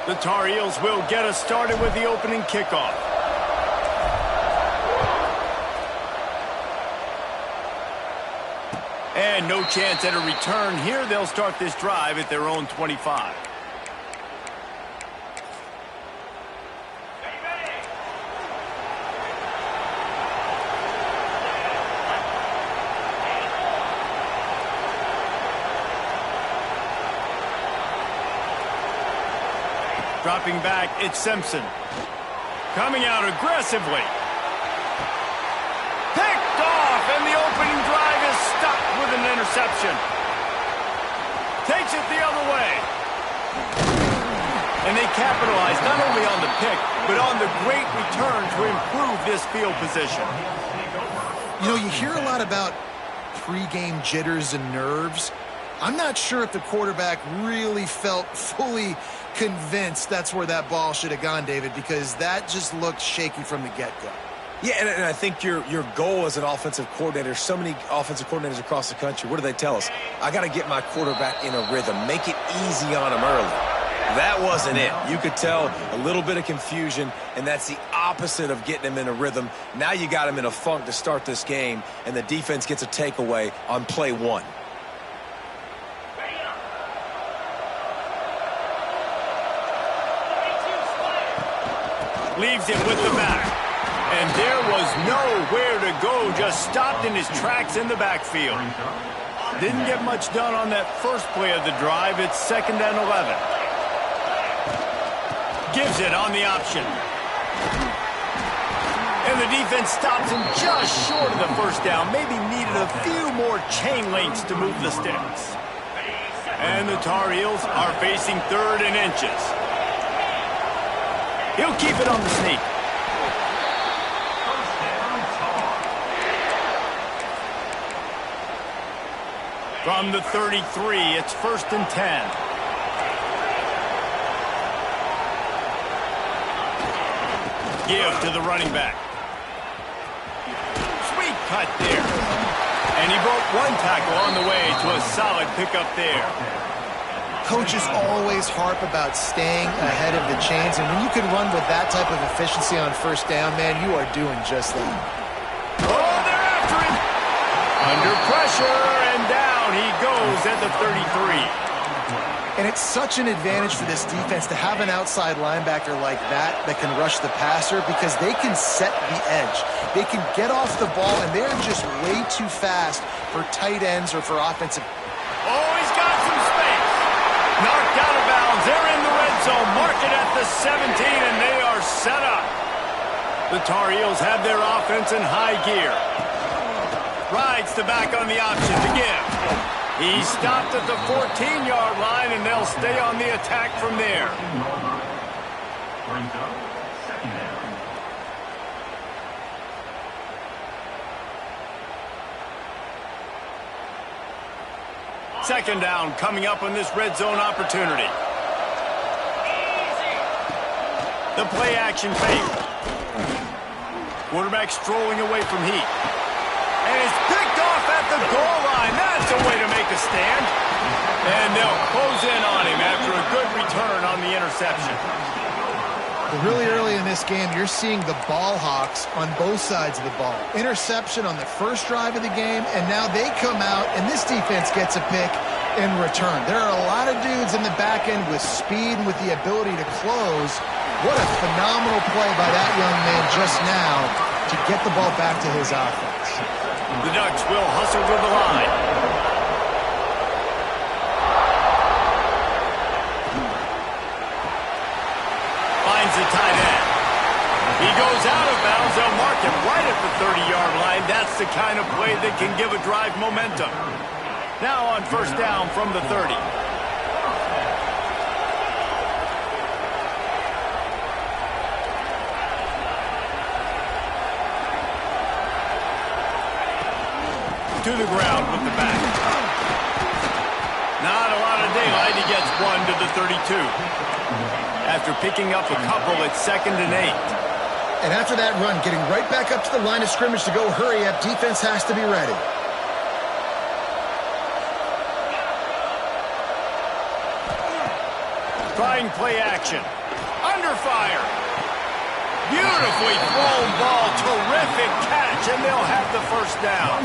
The Tar Heels will get us started with the opening kickoff. And no chance at a return here. They'll start this drive at their own 25. Dropping back, it's Simpson. Coming out aggressively. Picked off, and the opening drive is stopped with an interception. Takes it the other way. And they capitalize not only on the pick, but on the great return to improve this field position. You know, you hear a lot about pregame jitters and nerves. I'm not sure if the quarterback really felt fully convinced that's where that ball should have gone, David, because that just looked shaky from the get-go. Yeah, and I think your goal as an offensive coordinator, so many offensive coordinators across the country, what do they tell us? I got to get my quarterback in a rhythm, make it easy on him early. That wasn't it. You could tell a little bit of confusion, and that's the opposite of getting him in a rhythm. Now you got him in a funk to start this game, and the defense gets a takeaway on play one. Leaves it with the back. And there was nowhere to go, just stopped in his tracks in the backfield. Didn't get much done on that first play of the drive. It's 2nd and 11. Gives it on the option. And the defense stops him just short of the first down. Maybe needed a few more chain links to move the sticks. And the Tar Heels are facing 3rd and inches. He'll keep it on the sneak. From the 33, it's 1st and 10. Give to the running back. Sweet cut there. And he broke one tackle on the way to a solid pickup there. Coaches always harp about staying ahead of the chains, and when you can run with that type of efficiency on 1st down, man, you are doing just that. Oh, they're after him. Under pressure, and down he goes at the 33. And it's such an advantage for this defense to have an outside linebacker like that can rush the passer, because they can set the edge. They can get off the ball, and they're just way too fast for tight ends or for offensive. Oh, he's got some space. Knocked out of bounds. They're in the red zone. Mark it at the 17, and they are set up. The Tar Heels have their offense in high gear. Rides the back on the option to give. He stopped at the 14-yard line, and they'll stay on the attack from there. Brings up 2nd down. Second down coming up on this red zone opportunity. The play action fake. Quarterback strolling away from heat. And it's picked off at the goal line. That's a way to make a stand. And they'll close in on him after a good return on the interception. Really early in this game, you're seeing the ball hawks on both sides of the ball. Interception on the first drive of the game, and now they come out, and this defense gets a pick in return. There are a lot of dudes in the back end with speed and with the ability to close. What a phenomenal play by that young man just now to get the ball back to his offense. The Ducks will hustle to the line. Finds the tight end. He goes out of bounds. They'll mark him right at the 30-yard line. That's the kind of play that can give a drive momentum. Now on 1st down from the 30. To the ground with the back. Not a lot of daylight. He gets one to the 32. After picking up a couple, it's 2nd and 8. And after that run, getting right back up to the line of scrimmage to go hurry up, defense has to be ready. Trying play action. Under fire. Beautifully thrown ball. Terrific catch, and they'll have the 1st down.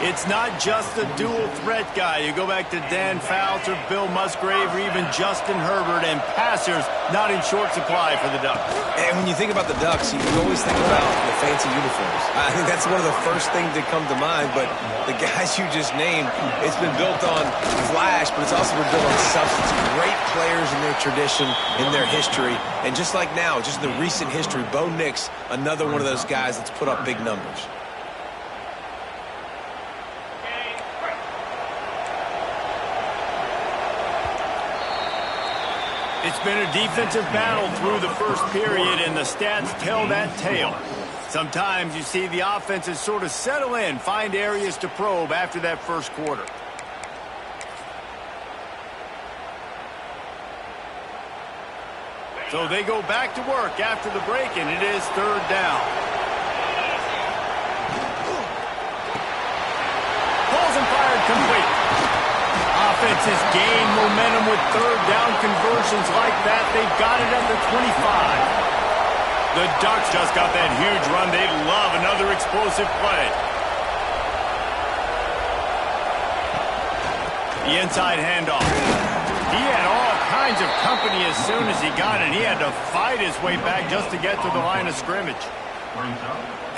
It's not just a dual threat guy. You go back to Dan Fouts or Bill Musgrave or even Justin Herbert, and passers not in short supply for the Ducks. And when you think about the Ducks, you always think about the fancy uniforms. I think that's one of the first things that come to mind, but the guys you just named, it's been built on flash, but it's also been built on substance. Great players in their tradition, in their history, and just like now, just in the recent history, Bo Nix, another one of those guys that's put up big numbers. It's been a defensive battle through the first period, and the stats tell that tale. Sometimes you see the offenses sort of settle in, find areas to probe after that first quarter. So they go back to work after the break, and it is 3rd down. Pulls and fired complete. Offenses gain momentum with 3rd down conversions like that. They've got it at the 25. The Ducks just got that huge run. They'd love another explosive play. The inside handoff. He had all kinds of company as soon as he got it. He had to fight his way back just to get to the line of scrimmage.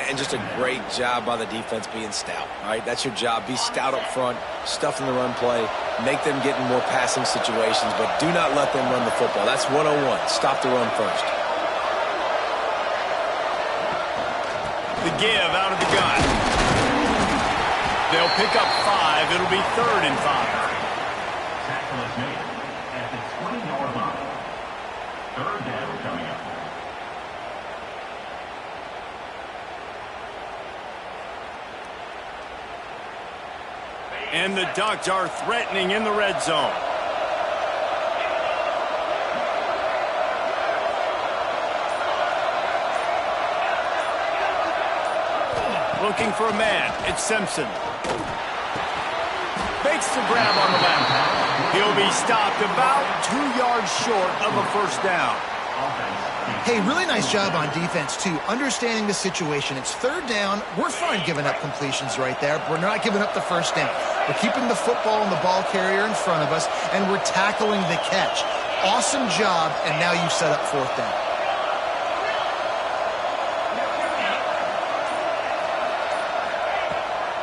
And just a great job by the defense being stout, right? That's your job. Be stout up front, stuff in the run play, make them get in more passing situations, but do not let them run the football. That's 101. Stop the run first. The give out of the gun. They'll pick up 5. It'll be 3rd and 5. Tackle is made at the 20-yard line. 3rd down coming up. And the Ducks are threatening in the red zone. Looking for a man. It's Simpson. Makes the grab on the left. He'll be stopped about 2 yards short of a first down. Hey, really nice job on defense, too. Understanding the situation. It's third down. We're fine giving up completions right there. We're not giving up the first down. We're keeping the football and the ball carrier in front of us, and we're tackling the catch. Awesome job, and now you've set up fourth down.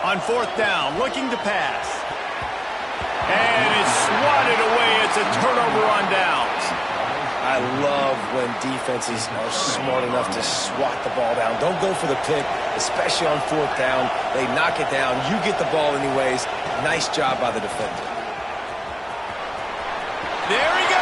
On fourth down, looking to pass. And it's swatted away. It's a turnover on downs. I love when defenses are smart enough to swat the ball down. Don't go for the pick, especially on fourth down. They knock it down. You get the ball anyways. Nice job by the defender. There he goes.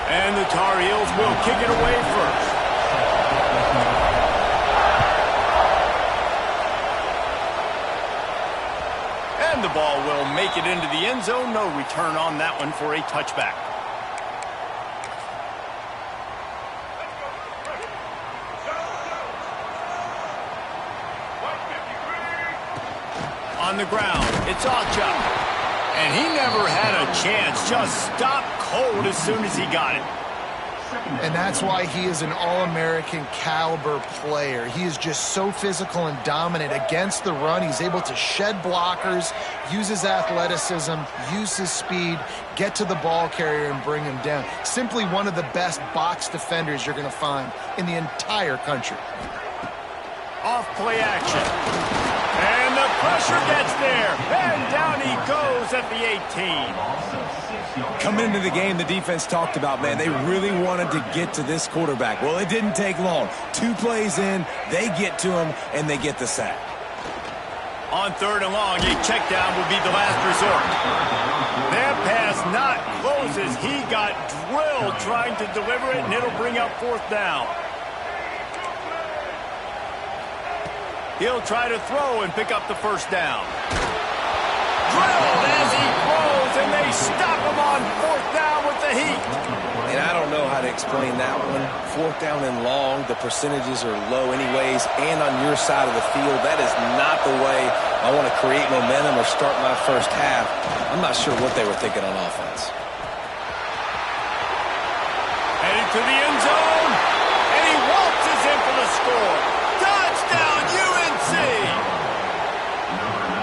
And the Tar Heels will kick it away first. And the ball will make it into the end zone. No return on that one for a touchback. On the ground, it's H2h. And he never had a chance. Just stopped cold as soon as he got it. And that's why he is an All-American caliber player. He is just so physical and dominant against the run. He's able to shed blockers, use his athleticism, use his speed, get to the ball carrier and bring him down. Simply one of the best box defenders you're going to find in the entire country. Off play action. And the pressure gets there. And down he goes at the 18. Coming into the game, the defense talked about, man, they really wanted to get to this quarterback. Well, it didn't take long. 2 plays in, they get to him, and they get the sack. On 3rd and long, a check down will be the last resort. That pass not close as he got drilled trying to deliver it, and it'll bring up 4th down. He'll try to throw and pick up the 1st down. Drilled as he throws, and they stop him on 4th down with the heat. And I don't know how to explain that one. 4th down and long, the percentages are low anyways, and on your side of the field, that is not the way I want to create momentum or start my first half. I'm not sure what they were thinking on offense. Headed to the end zone, and he waltzes in for the score. Touchdown, UNC!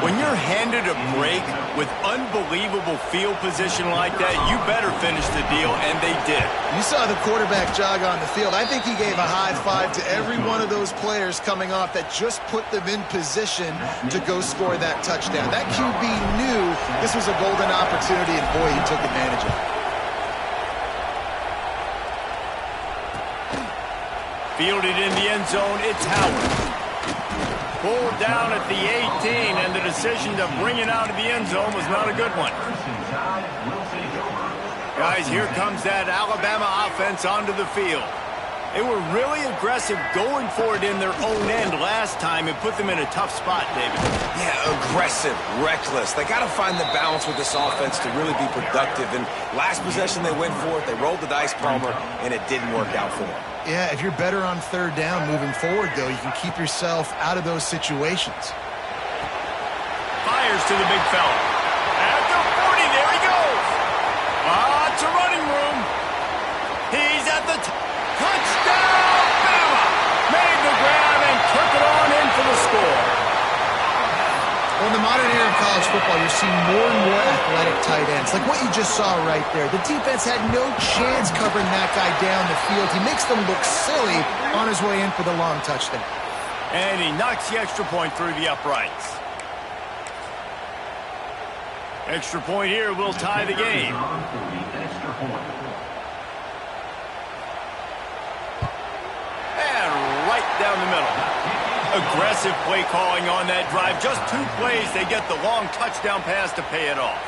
When you're handed a break with unbelievable field position like that, you better finish the deal, and they did. You saw the quarterback jog on the field. I think he gave a high five to every one of those players coming off that just put them in position to go score that touchdown. That QB knew this was a golden opportunity, and boy, he took advantage of it. Fielded in the end zone, it's Howard. Pulled down at the 18, and the decision to bring it out of the end zone was not a good one. Guys, here comes that Alabama offense onto the field. They were really aggressive going for it in their own end last time and put them in a tough spot, David. Yeah, aggressive, reckless. They got to find the balance with this offense to really be productive. And last possession, they went for it. They rolled the dice, Palmer, and it didn't work out for them. Yeah, if you're better on 3rd down moving forward, though, you can keep yourself out of those situations. Fires to the big fella. At the 40, there he goes. Lots of running room. He's at the touchdown, Bama! Made the grab and took it on in for the score. Well, in the modern era of college football, you're seeing more and more athletic tight ends. Like what you just saw right there. The defense had no chance covering that guy down the field. He makes them look silly on his way in for the long touchdown. And he knocks the extra point through the uprights. Extra point here will tie the game. And right down the middle. Aggressive play calling on that drive. Just 2 plays, they get the long touchdown pass to pay it off.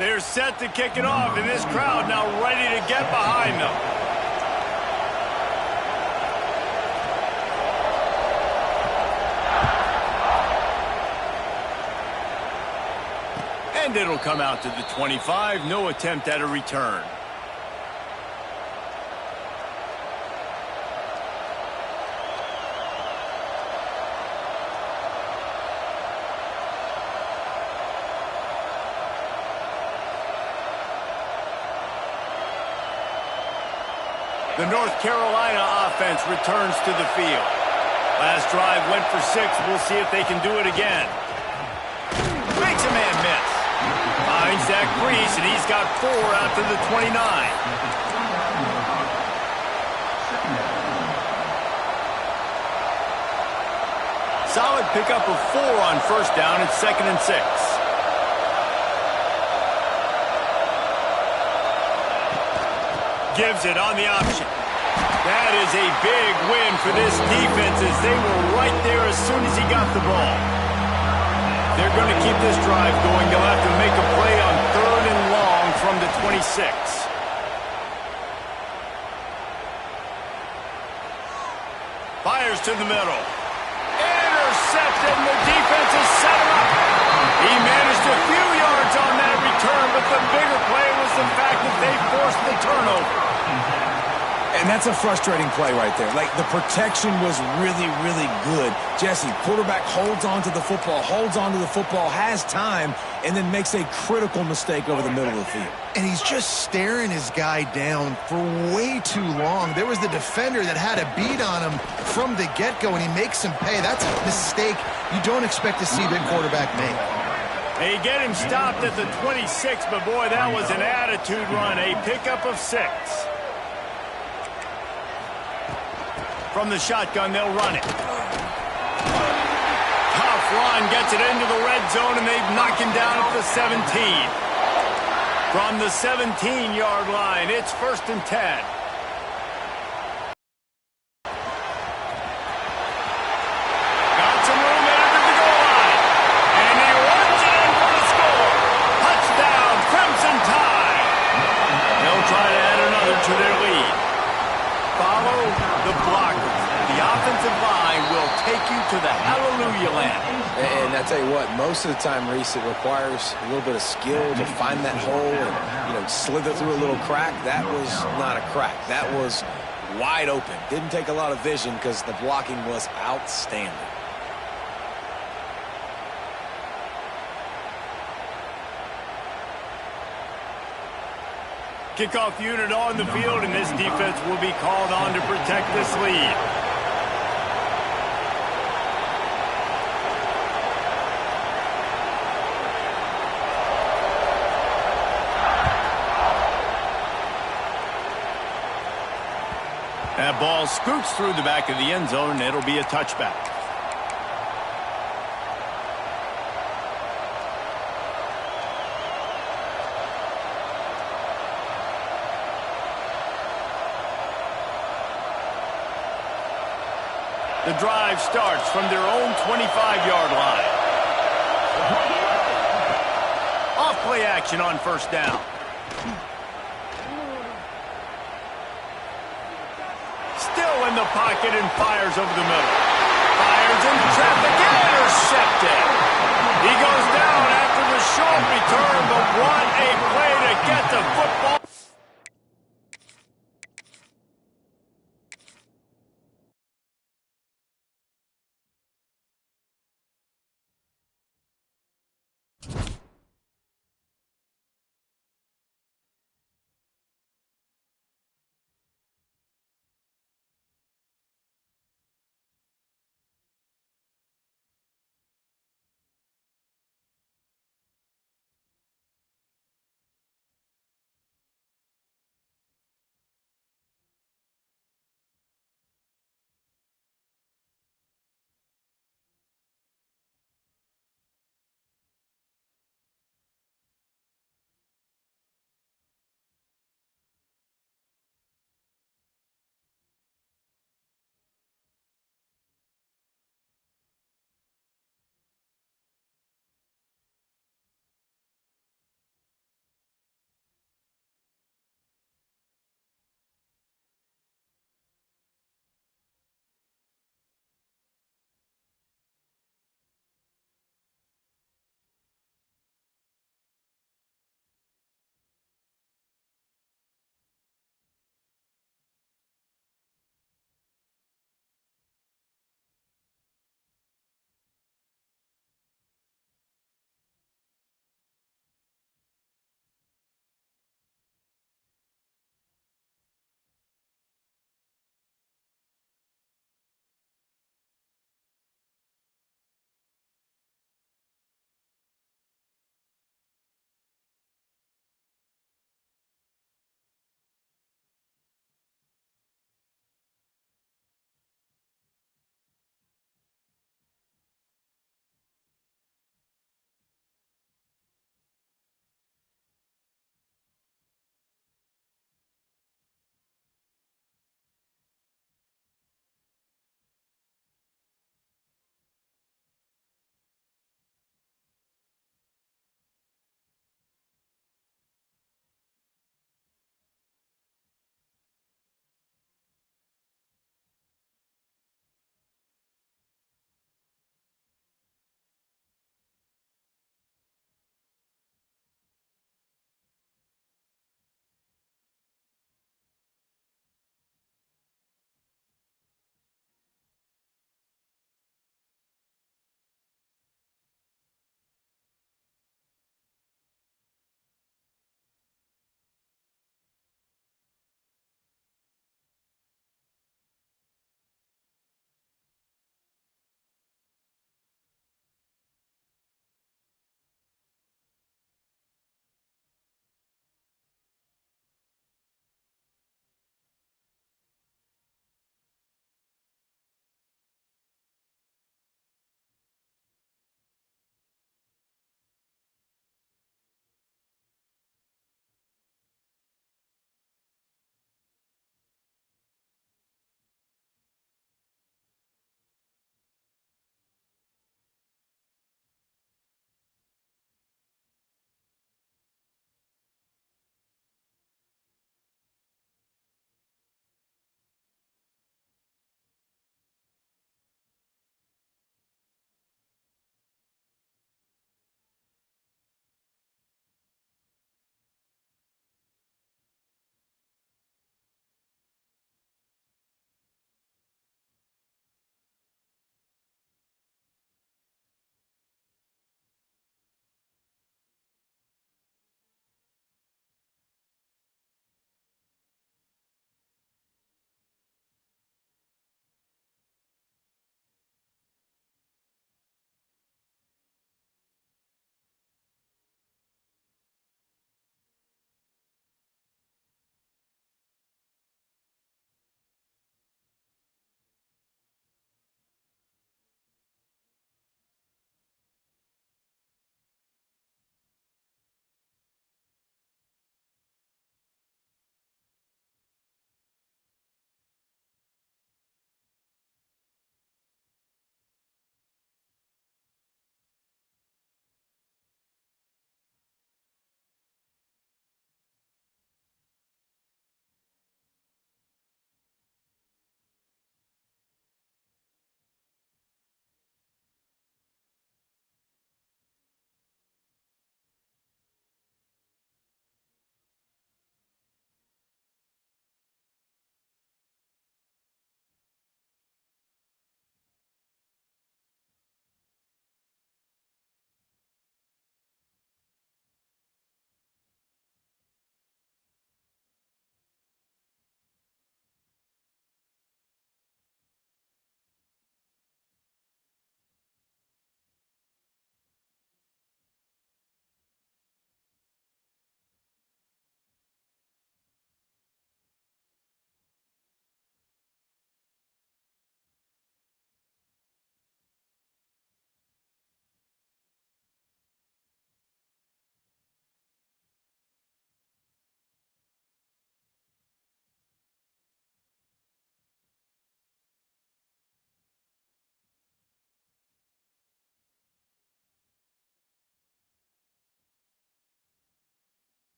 They're set to kick it off, and this crowd now ready to get behind them. And it'll come out to the 25. No attempt at a return. The North Carolina offense returns to the field. Last drive went for 6. We'll see if they can do it again. Makes a man miss. Finds that crease, and he's got 4 out to the 29. Solid pickup of 4 on 1st down. It's 2nd and 6. Gives it on the option. That is a big win for this defense as they were right there as soon as he got the ball. They're going to keep this drive going. They'll have to make a play on 3rd and long from the 26. Fires to the middle. Intercepted, and the defense is set him up. He managed a few yards on that return, but the bigger play was the fact that they forced the turnover. And that's a frustrating play right there. Like, the protection was really, really good. Jesse, quarterback holds on to the football, has time, and then makes a critical mistake over the middle of the field. And he's just staring his guy down for way too long. There was the defender that had a beat on him from the get-go, and he makes him pay. That's a mistake you don't expect to see the quarterback make. They get him stopped at the 26, but boy, that was an attitude run. A pickup of 6. From the shotgun, they'll run it. Tough run, gets it into the red zone, and they've knocked him down at the 17. From the 17-yard line, it's 1st and 10. Got some room into the goal line. And he runs it in for the score. Touchdown, Crimson Tide. They'll try to add another to their lead. Follow the blockers. The offensive line will take you to the hallelujah land. And I tell you what, most of the time, Reese, it requires a little bit of skill to find that hole and, slither through a little crack. That was not a crack. That was wide open. Didn't take a lot of vision because the blocking was outstanding. Kickoff unit on the field, and this defense will be called on to protect this lead. That ball scoots through the back of the end zone, and it'll be a touchback. The drive starts from their own 25-yard line. Off play action on 1st down. Still in the pocket and fires over the middle. Fires into traffic. Intercepted. He goes down after the short return, but what a play to get the football.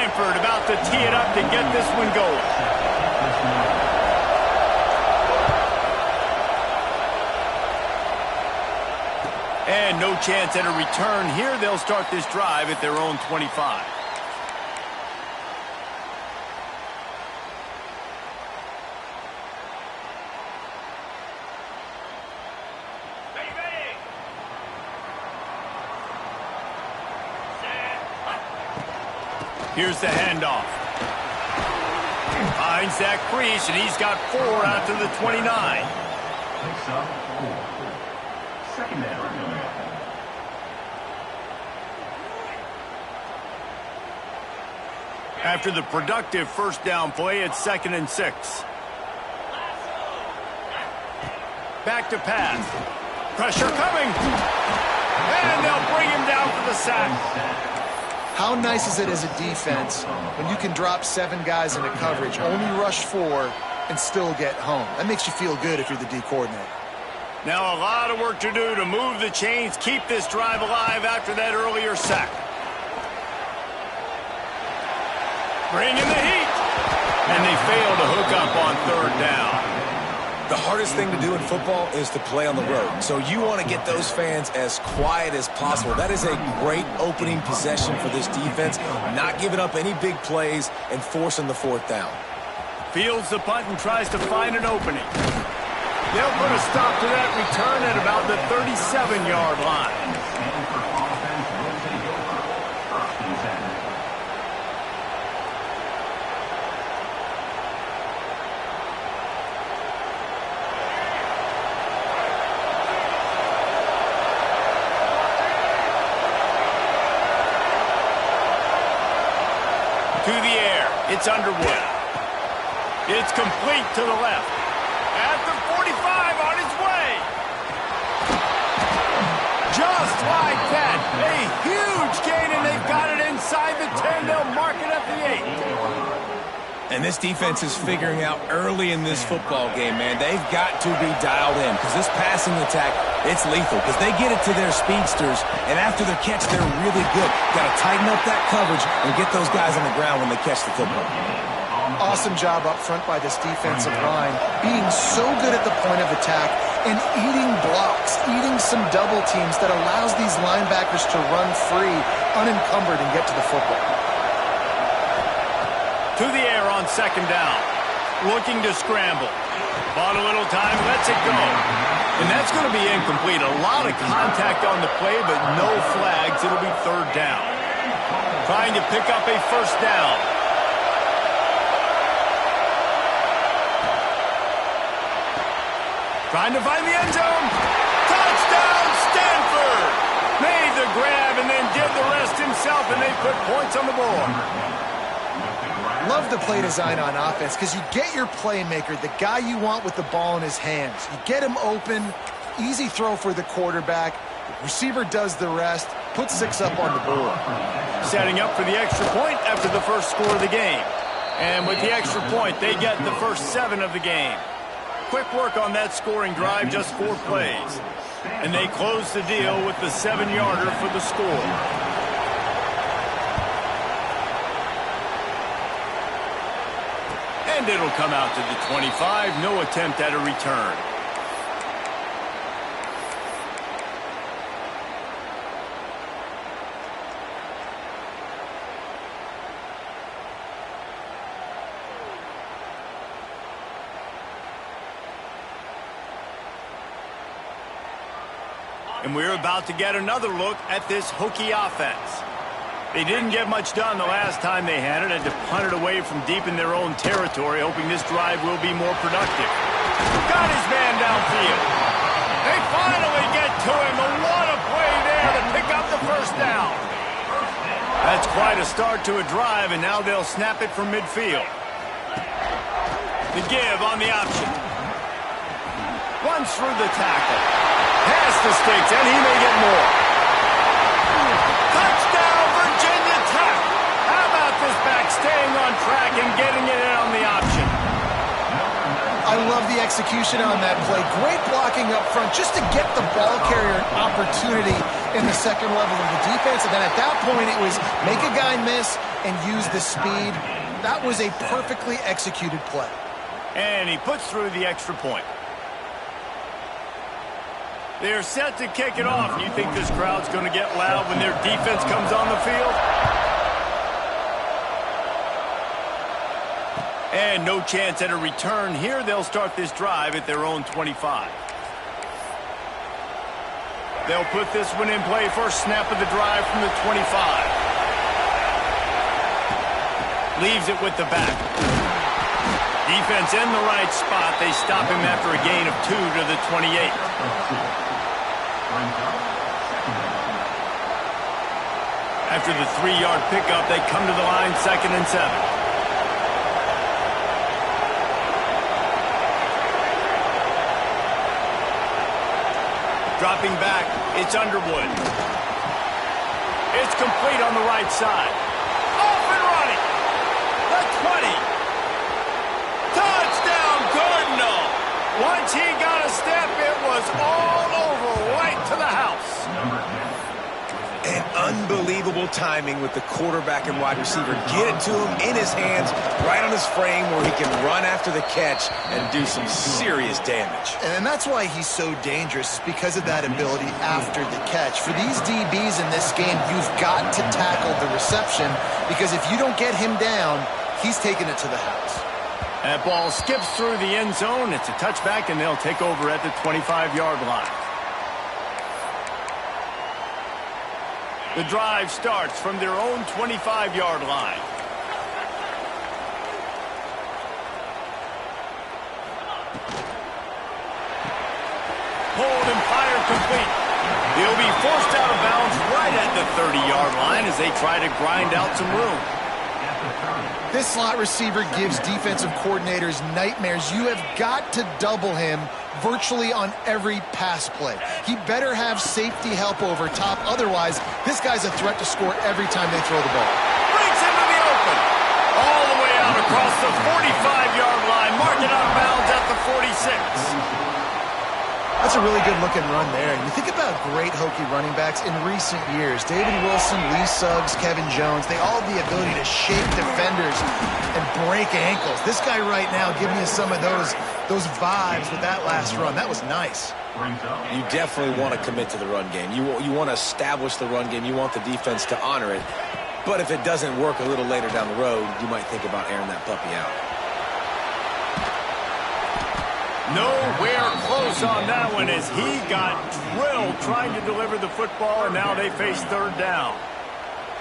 Stanford about to tee it up to get this one going. And no chance at a return here. They'll start this drive at their own 25. Here's the handoff. Finds that crease, and he's got 4 out to the 29. Picks up 4. Second down coming up. After the productive first down play, it's 2nd and 6. Back to pass. Pressure coming. And they'll bring him down for the sack. How nice is it as a defense when you can drop 7 guys into coverage, only rush 4, and still get home? That makes you feel good if you're the D coordinator. Now a lot of work to do to move the chains, keep this drive alive after that earlier sack. Bring in the heat. And they fail to hook up on 3rd down. The hardest thing to do in football is to play on the road. So you want to get those fans as quiet as possible. That is a great opening possession for this defense. Not giving up any big plays and forcing the 4th down. Fields the punt and tries to find an opening. They'll put a stop to that return at about the 37-yard line. To the air. It's Underwood. It's complete to the left. At the 45, on his way. Just like that. A huge gain, and they've got it inside the 10. They'll mark it at the 8. And this defense is figuring out early in this football game, man. They've got to be dialed in because this passing attack, it's lethal because they get it to their speedsters, and after the catch, they're really good. Got to tighten up that coverage and get those guys on the ground when they catch the football. Awesome job up front by this defensive line, being so good at the point of attack and eating blocks, eating some double teams that allows these linebackers to run free, unencumbered, and get to the football. To the air on 2nd down. Looking to scramble. Bought a little time, lets it go. And that's going to be incomplete. A lot of contact on the play, but no flags. It'll be 3rd down. Trying to pick up a 1st down. Trying to find the end zone. Touchdown, Stanford! Made the grab and then did the rest himself, and they put points on the board. Love the play design on offense because you get your playmaker, the guy you want with the ball in his hands. You get him open, easy throw for the quarterback. The receiver does the rest, puts 6 up on the board. Setting up for the extra point after the first score of the game. And with the extra point, they get the first 7 of the game. Quick work on that scoring drive, just 4 plays. And they close the deal with the 7-yarder for the score. And it'll come out to the 25. No attempt at a return. And we're about to get another look at this Hokie offense. They didn't get much done the last time they had it to punt it away from deep in their own territory, hoping this drive will be more productive. Got his man downfield. They finally get to him. And what a play there to pick up the 1st down. That's quite a start to a drive, and now they'll snap it from midfield. The give on the option. Runs through the tackle. Past the sticks, and he may get more. Touchdown, Virginia Tech. How about this back staying on track and getting it in on the option? I love the execution on that play. Great blocking up front just to get the ball carrier an opportunity in the second level of the defense. And then at that point, it was make a guy miss, and use the speed. That was a perfectly executed play. And he puts through the extra point. They're set to kick it off. You think this crowd's going to get loud when their defense comes on the field? And no chance at a return here. They'll start this drive at their own 25. They'll put this one in play. First snap of the drive from the 25. Leaves it with the back. Defense in the right spot. They stop him after a gain of 2 to the 28. After the 3-yard pickup, they come to the line 2nd and 7. Dropping back, it's Underwood. It's complete on the right side. Off and running. The 20. Touchdown, Cardinal. Once he got a step, it was all over, right to the house. And unbelievable timing with the quarterback and wide receiver. Get it to him in his hands, right on his frame where he can run after the catch and do some serious damage. And that's why he's so dangerous, because of that ability after the catch. For these DBs in this game, you've got to tackle the reception, because if you don't get him down, he's taking it to the house. That ball skips through the end zone. It's a touchback, and they'll take over at the 25-yard line. The drive starts from their own 25-yard line. Hold and fire complete. He'll be forced out of bounds right at the 30-yard line as they try to grind out some room. This slot receiver gives defensive coordinators nightmares. You have got to double him virtually on every pass play. He better have safety help over top. Otherwise, this guy's a threat to score every time they throw the ball. Breaks into the open. All the way out across the 45-yard line. Marking out of bounds at the 46. That's a really good-looking run there. And you think about great Hokie running backs in recent years. David Wilson, Lee Suggs, Kevin Jones, they all have the ability to shake defenders and break ankles. This guy right now giving you some of those vibes with that last run. That was nice. You definitely want to commit to the run game. You want to establish the run game. You want the defense to honor it. But if it doesn't work a little later down the road, you might think about airing that puppy out. Nowhere close on that one as he got drilled trying to deliver the football, and now they face 3rd down.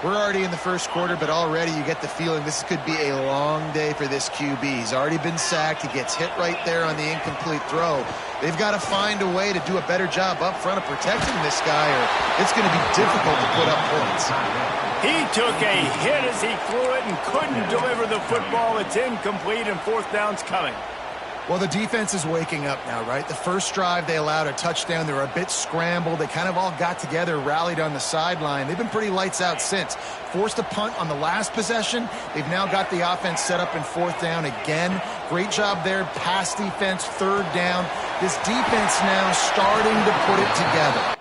We're already in the first quarter, but already you get the feeling this could be a long day for this QB. He's already been sacked. He gets hit right there on the incomplete throw. They've got to find a way to do a better job up front of protecting this guy, or it's going to be difficult to put up points. He took a hit as he threw it and couldn't deliver the football. It's incomplete, and 4th down's coming. Well, the defense is waking up now, right? The first drive, they allowed a touchdown. They were a bit scrambled. They kind of all got together, rallied on the sideline. They've been pretty lights out since. Forced a punt on the last possession. They've now got the offense set up in 4th down again. Great job there. Pass defense, 3rd down. This defense now starting to put it together.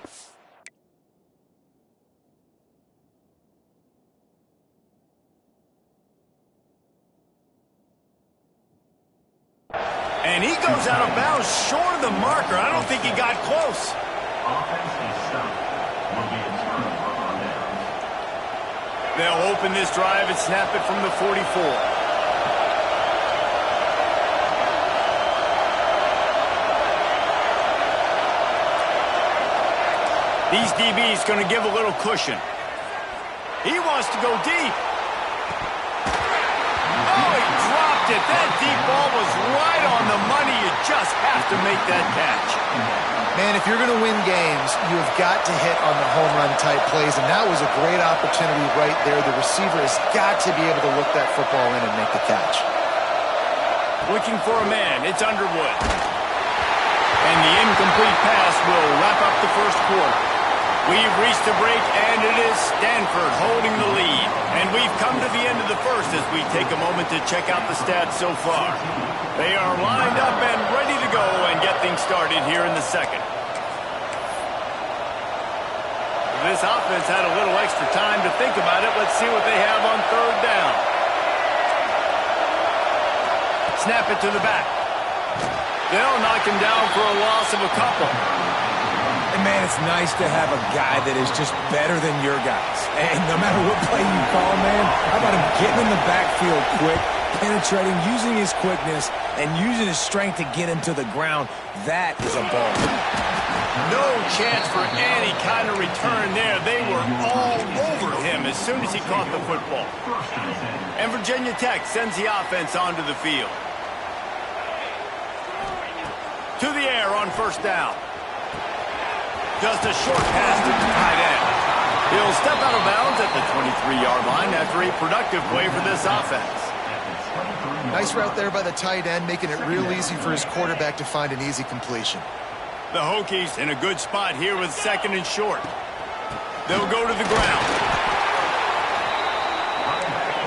And he goes out of bounds short of the marker. I don't think he got close. Offense is stopped. Will be a turnover on downs. They'll open this drive and snap it from the 44. These DBs going to give a little cushion. He wants to go deep. Oh, he dropped it. That deep ball was right on the money. You just have to make that catch. Man, if you're going to win games, you've got to hit on the home run type plays, and that was a great opportunity right there. The receiver has got to be able to look that football in and make the catch. Looking for a man. It's Underwood. And the incomplete pass will wrap up the first quarter. We've reached a break, and it is Stanford holding the lead. And we've come to the end of the first as we take a moment to check out the stats so far. They are lined up and ready to go and get things started here in the second. This offense had a little extra time to think about it. Let's see what they have on third down. Snap it to the back. They'll knock him down for a loss of a couple. And, man, it's nice to have a guy that is just better than your guys. And no matter what play you call, man, how about him getting in the backfield quick, penetrating, using his quickness, and using his strength to get him to the ground. That is a ball. No chance for any kind of return there. They were all over him as soon as he caught the football. And Virginia Tech sends the offense onto the field. To the air on first down. Just a short pass to the tight end. He'll step out of bounds at the 23-yard line after a productive play for this offense. Nice route there by the tight end, making it real easy for his quarterback to find an easy completion. The Hokies in a good spot here with second and short. They'll go to the ground.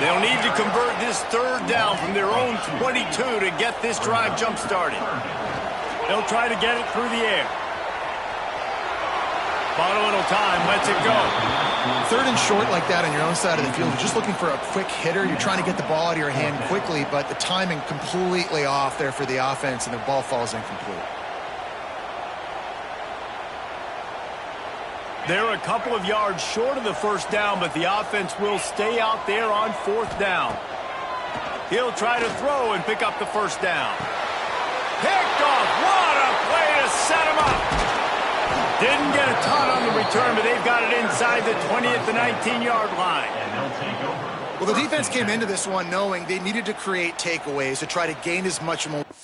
They'll need to convert this third down from their own 22 to get this drive jump-started. They'll try to get it through the air. Bought a little time, lets it go. Third and short like that on your own side of the field, you're just looking for a quick hitter. You're trying to get the ball out of your hand quickly, but the timing completely off there for the offense, and the ball falls incomplete. They're a couple of yards short of the first down, but the offense will stay out there on fourth down. He'll try to throw and pick up the first down. Picked off. What a play to set him up. Didn't get a ton on the return, but they've got it inside the 20 at the 19-yard line. Well, the defense came into this one knowing they needed to create takeaways to try to gain as much momentum.